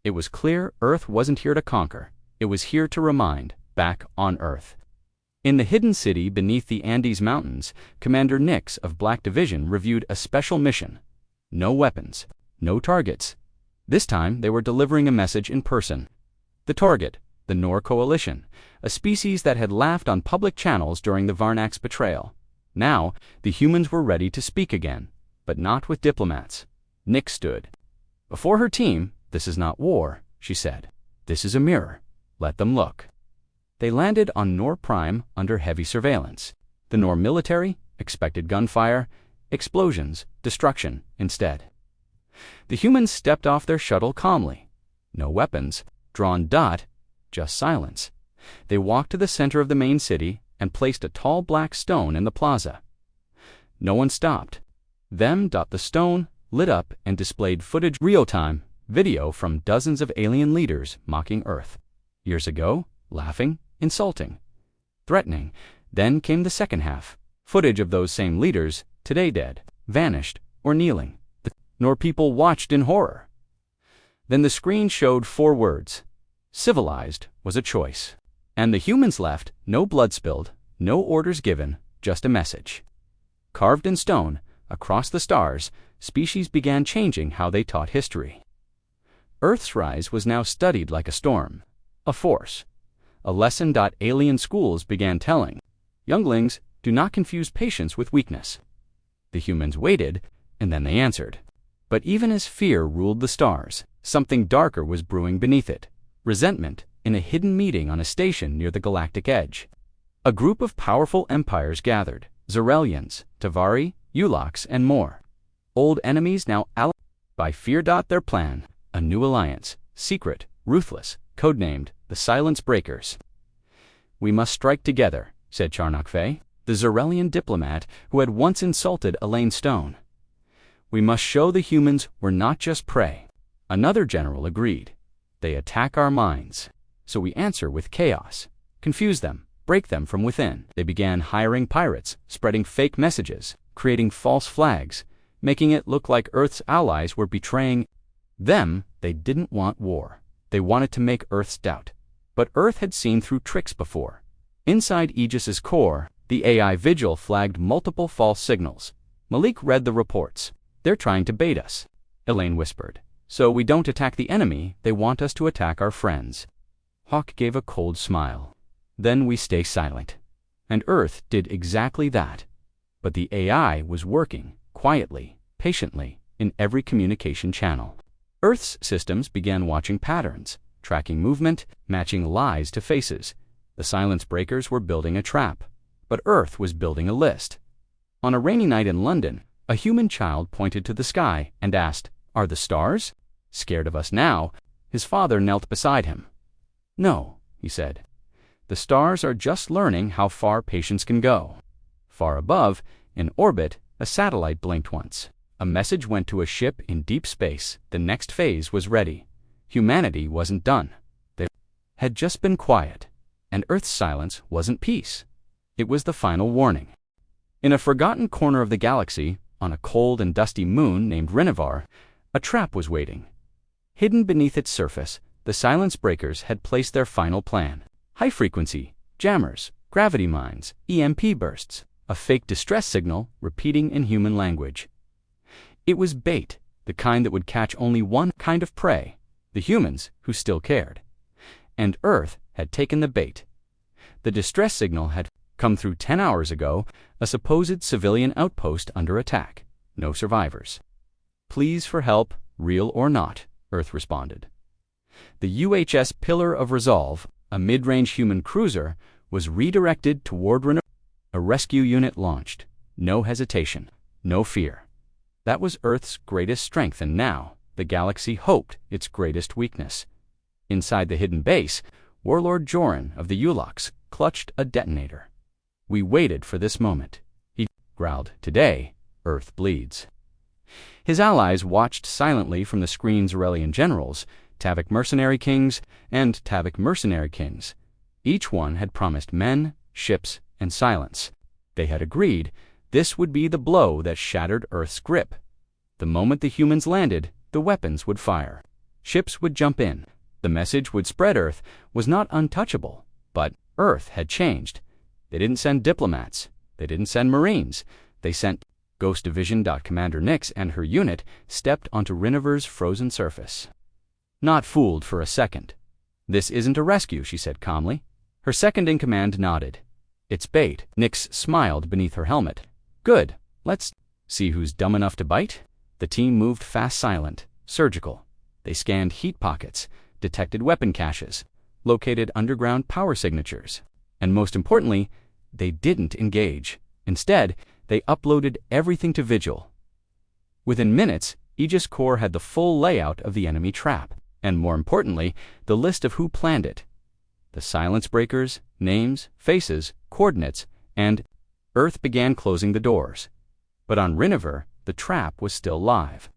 It was clear Earth wasn't here to conquer. It was here to remind, back on Earth. In the hidden city beneath the Andes Mountains, Commander Nix of Black Division reviewed a special mission. No weapons, no targets. This time they were delivering a message in person. The target, the Nor Coalition, a species that had laughed on public channels during the Varnak's betrayal. Now, the humans were ready to speak again, but not with diplomats. Nix stood before her team. "This is not war," she said. "This is a mirror. Let them look." They landed on Nor Prime under heavy surveillance. The Nor military expected gunfire, explosions, destruction instead. The humans stepped off their shuttle calmly. No weapons, drawn dot, just silence. They walked to the center of the main city and placed a tall black stone in the plaza. No one stopped. The stone lit up and displayed footage, real-time video from dozens of alien leaders mocking Earth. Years ago, laughing, insulting, threatening. Then came the second half. Footage of those same leaders, today dead, vanished, or kneeling. The Nor people watched in horror. Then the screen showed 4 words. Civilized was a choice. And the humans left, no blood spilled, no orders given, just a message. Carved in stone, across the stars, species began changing how they taught history. Earth's rise was now studied like a storm, a force, a lesson. Alien schools began telling, "Younglings, do not confuse patience with weakness." The humans waited, and then they answered. But even as fear ruled the stars, something darker was brewing beneath it. Resentment in a hidden meeting on a station near the galactic edge. A group of powerful empires gathered, Zarelians, Tavari, Ulox, and more. Old enemies now allied by fear. Their plan, a new alliance, secret, ruthless, codenamed the Silence Breakers. "We must strike together," said Charnock Fay, the Zarelian diplomat who had once insulted Elaine Stone. "We must show the humans we're not just prey." Another general agreed. "They attack our minds, so we answer with chaos, confuse them, break them from within." They began hiring pirates, spreading fake messages, creating false flags, making it look like Earth's allies were betraying them. They didn't want war. They wanted to make Earth's doubt. But Earth had seen through tricks before. Inside Aegis's core, the AI Vigil flagged multiple false signals. Malik read the reports. They're trying to bait us, Elaine whispered. So we don't attack the enemy, they want us to attack our friends. Hawk gave a cold smile. Then we stay silent. And Earth did exactly that. But the AI was working, quietly, patiently, in every communication channel. Earth's systems began watching patterns, tracking movement, matching lies to faces. The silence breakers were building a trap, but Earth was building a list. On a rainy night in London, a human child pointed to the sky and asked, "Are the stars?" Scared of us now, his father knelt beside him. "No," he said. "The stars are just learning how far patience can go." Far above, in orbit, a satellite blinked once. A message went to a ship in deep space. The next phase was ready. Humanity wasn't done. They had just been quiet, and Earth's silence wasn't peace. It was the final warning. In a forgotten corner of the galaxy, on a cold and dusty moon named Renovar, a trap was waiting. Hidden beneath its surface, the silence breakers had placed their final plan. High-frequency, jammers, gravity mines, EMP bursts, a fake distress signal repeating in human language. It was bait, the kind that would catch only one kind of prey, the humans who still cared. And Earth had taken the bait. The distress signal had come through 10 hours ago, a supposed civilian outpost under attack. No survivors. "Pleas for help, real or not," Earth responded. The UHS Pillar of Resolve, a mid-range human cruiser, was redirected toward Renovar. A rescue unit launched. No hesitation, no fear. That was Earth's greatest strength, and now the galaxy hoped its greatest weakness. Inside the hidden base, Warlord Joran of the Ulox clutched a detonator. "We waited for this moment," he growled. "Today, Earth bleeds." His allies watched silently from the screen's Aurelian generals, Tavik mercenary kings, and Tavik mercenary kings. Each one had promised men, ships, and silence. They had agreed this would be the blow that shattered Earth's grip. The moment the humans landed, the weapons would fire. Ships would jump in. The message would spread. Earth was not untouchable, but Earth had changed. They didn't send diplomats. They didn't send Marines. They sent Ghost Division. Commander Nix and her unit stepped onto Renovar's frozen surface. Not fooled for a second. "This isn't a rescue," she said calmly. Her second-in-command nodded. "It's bait." Nix smiled beneath her helmet. "Good. Let's see who's dumb enough to bite." The team moved fast, silent, surgical. They scanned heat pockets, detected weapon caches, located underground power signatures. And most importantly, they didn't engage. Instead, they uploaded everything to Vigil. Within minutes, Aegis Corps had the full layout of the enemy trap, and more importantly, the list of who planned it. The silence breakers, names, faces, coordinates, and Earth began closing the doors. But on Renovar, the trap was still live.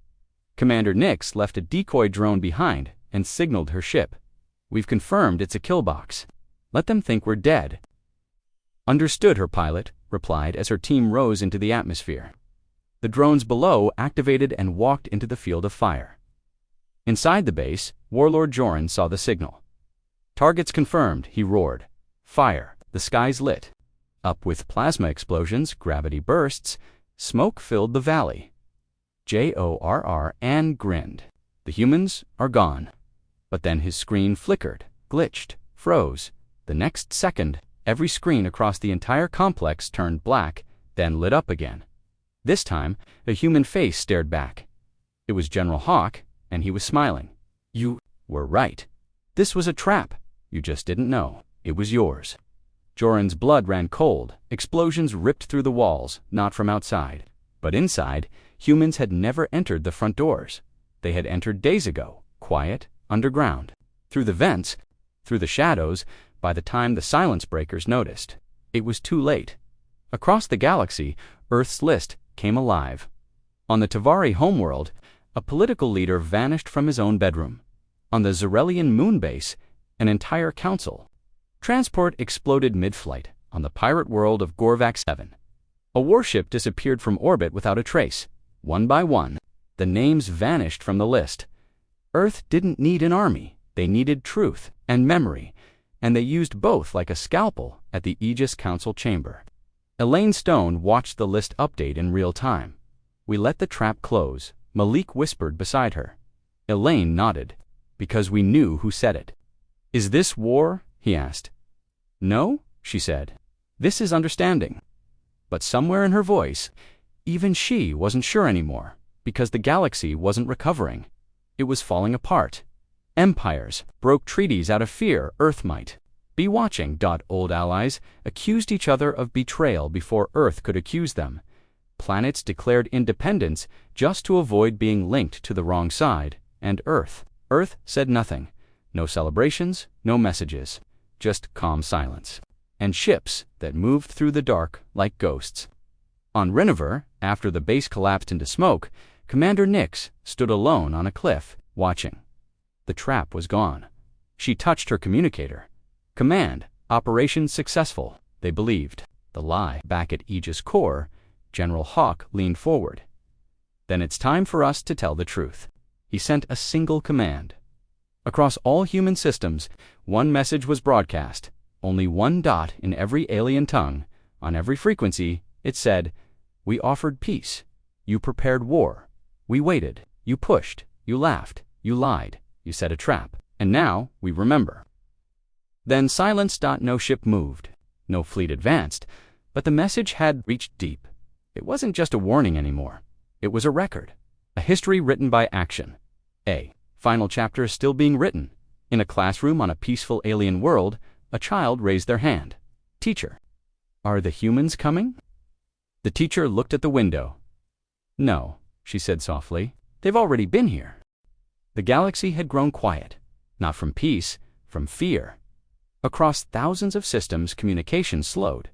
Commander Nix left a decoy drone behind and signaled her ship. "We've confirmed it's a kill box. Let them think we're dead." "Understood," her pilot replied as her team rose into the atmosphere. The drones below activated and walked into the field of fire. Inside the base, Warlord Joran saw the signal. "Targets confirmed," he roared. "Fire." The skies lit up with plasma explosions, gravity bursts. Smoke filled the valley. Jorr Ann grinned. "The humans are gone." But then his screen flickered, glitched, froze. The next second, every screen across the entire complex turned black, then lit up again. This time, a human face stared back. It was General Hawk, and he was smiling. "You were right. This was a trap. You just didn't know. It was yours." Joran's blood ran cold. Explosions ripped through the walls, not from outside. But inside, humans had never entered the front doors. They had entered days ago, quiet, underground. Through the vents, through the shadows. By the time the silence breakers noticed, it was too late. Across the galaxy, Earth's list came alive. On the Tavari homeworld, a political leader vanished from his own bedroom. On the Zarelian moon base, an entire council. Transport exploded mid-flight on the pirate world of Gorvac 7. A warship disappeared from orbit without a trace. One by one, the names vanished from the list. Earth didn't need an army. They needed truth and memory, and they used both like a scalpel at the Aegis Council chamber. Elaine Stone watched the list update in real time. We let the trap close, Malik whispered beside her. Elaine nodded. Because we knew who said it. Is this war? He asked. No, she said. This is understanding. But somewhere in her voice, even she wasn't sure anymore, because the galaxy wasn't recovering. It was falling apart. Empires broke treaties out of fear Earth might be watching. Old allies accused each other of betrayal before Earth could accuse them. Planets declared independence just to avoid being linked to the wrong side, and Earth said nothing. No celebrations, no messages, just calm silence. And ships that moved through the dark like ghosts. On Rinover, after the base collapsed into smoke, Commander Nix stood alone on a cliff, watching. The trap was gone. She touched her communicator. Command, operation successful, they believed. The lie. Back at Aegis Core, General Hawk leaned forward. Then it's time for us to tell the truth. He sent a single command. Across all human systems, one message was broadcast. Only one dot in every alien tongue. On every frequency, it said, "We offered peace. You prepared war. We waited. You pushed. You laughed. You lied. You set a trap. And now we remember." Then silence. No ship moved. No fleet advanced. But the message had reached deep. It wasn't just a warning anymore. It was a record. A history written by action. A final chapter is still being written. In a classroom on a peaceful alien world, a child raised their hand. Teacher, are the humans coming? The teacher looked at the window. No, she said softly. They've already been here. The galaxy had grown quiet. Not from peace, from fear. Across thousands of systems, communication slowed.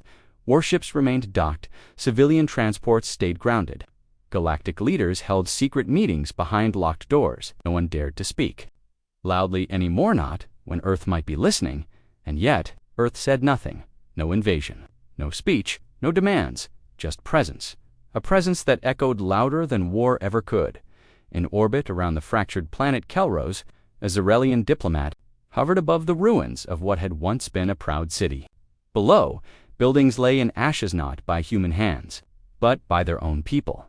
Warships remained docked. Civilian transports stayed grounded. Galactic leaders held secret meetings behind locked doors. No one dared to speak loudly anymore, not when Earth might be listening. And yet, Earth said nothing. No invasion. No speech. No demands. Just presence. A presence that echoed louder than war ever could. In orbit around the fractured planet Kelros, a Zarelian diplomat hovered above the ruins of what had once been a proud city. Below, buildings lay in ashes, not by human hands, but by their own people.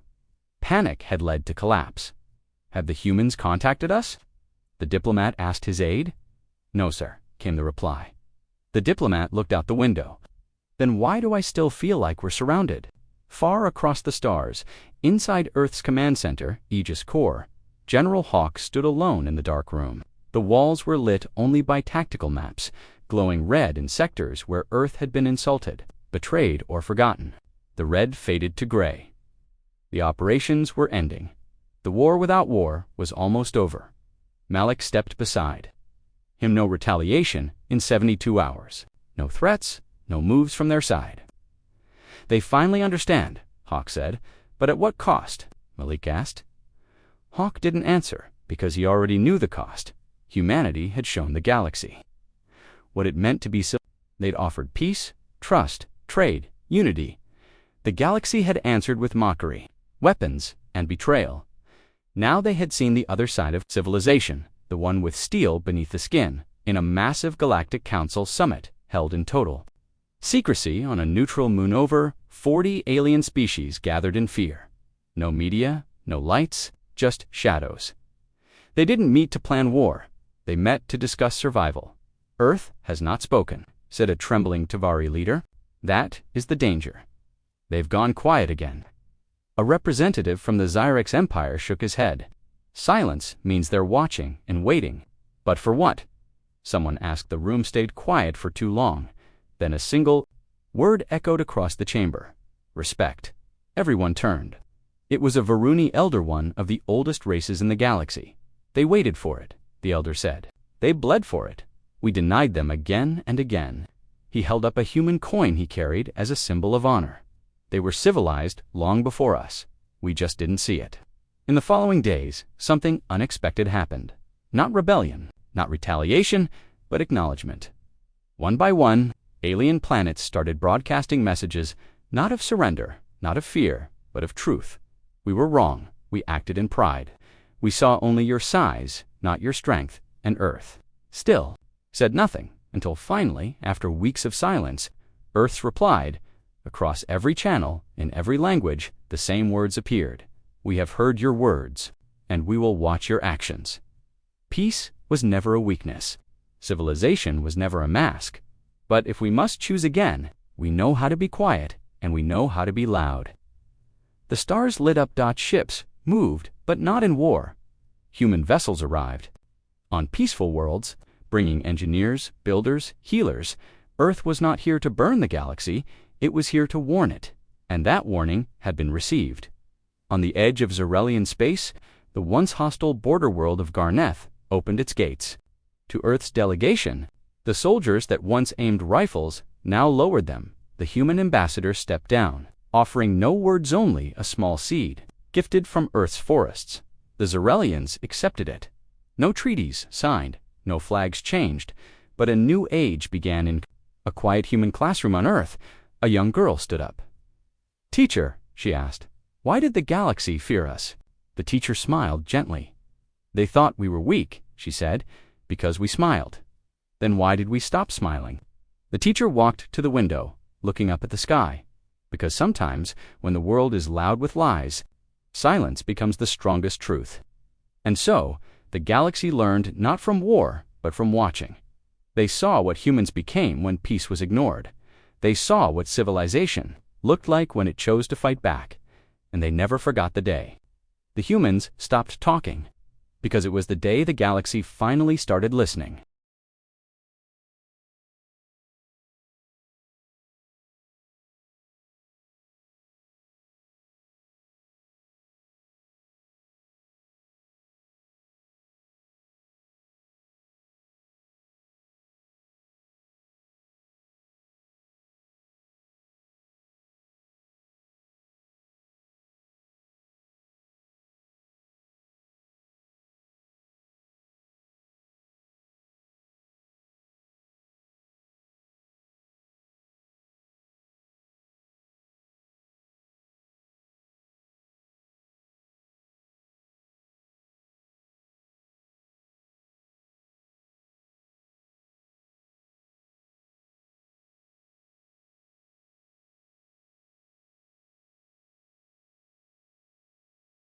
Panic had led to collapse. Had the humans contacted us? The diplomat asked his aide. No, sir, came the reply. The diplomat looked out the window. Then why do I still feel like we're surrounded? Far across the stars, inside Earth's command center, Aegis Core, General Hawk stood alone in the dark room. The walls were lit only by tactical maps, glowing red in sectors where Earth had been insulted, betrayed, or forgotten. The red faded to gray. The operations were ending. The war without war was almost over. Malik stepped beside him. No retaliation in 72 hours. No threats, no moves from their side. They finally understand, Hawk said. But at what cost? Malik asked. Hawk didn't answer, because he already knew the cost. Humanity had shown the galaxy what it meant to be civil. They'd offered peace, trust, trade, unity. The galaxy had answered with mockery, weapons, and betrayal. Now they had seen the other side of civilization, the one with steel beneath the skin, in a massive galactic council summit held in total secrecy on a neutral moon. Over 40 alien species gathered in fear. No media, no lights, just shadows. They didn't meet to plan war. They met to discuss survival. Earth has not spoken, said a trembling Tavari leader. That is the danger. They've gone quiet again. A representative from the Zyrex Empire shook his head. Silence means they're watching and waiting. But for what? Someone asked. The room stayed quiet for too long. Then a single word echoed across the chamber. Respect. Everyone turned. It was a Varuni elder, one of the oldest races in the galaxy. They waited for it, the elder said. They bled for it. We denied them again and again. He held up a human coin he carried as a symbol of honor. They were civilized long before us. We just didn't see it. In the following days, something unexpected happened. Not rebellion, not retaliation, but acknowledgement. One by one, alien planets started broadcasting messages, not of surrender, not of fear, but of truth. We were wrong. We acted in pride. We saw only your size, not your strength, and Earth still said nothing until finally, after weeks of silence, Earth's replied. Across every channel, in every language, the same words appeared. We have heard your words, and we will watch your actions. Peace was never a weakness. Civilization was never a mask. But if we must choose again, we know how to be quiet, and we know how to be loud. The stars lit up. Ships moved, but not in war. Human vessels arrived. On peaceful worlds, bringing engineers, builders, healers, Earth was not here to burn the galaxy, it was here to warn it, and that warning had been received. On the edge of Zarelian space, the once hostile border world of Garneth opened its gates. To Earth's delegation, the soldiers that once aimed rifles now lowered them. The human ambassador stepped down, offering no words, only a small seed, gifted from Earth's forests. The Zarelians accepted it. No treaties signed, no flags changed, but a new age began in a quiet human classroom on Earth. A young girl stood up. "Teacher," she asked, "why did the galaxy fear us?" The teacher smiled gently. "They thought we were weak," she said, "because we smiled." "Then why did we stop smiling?" The teacher walked to the window, looking up at the sky. "Because sometimes, when the world is loud with lies, silence becomes the strongest truth." And so, the galaxy learned not from war, but from watching. They saw what humans became when peace was ignored. They saw what civilization looked like when it chose to fight back, and they never forgot the day. The humans stopped talking, because it was the day the galaxy finally started listening.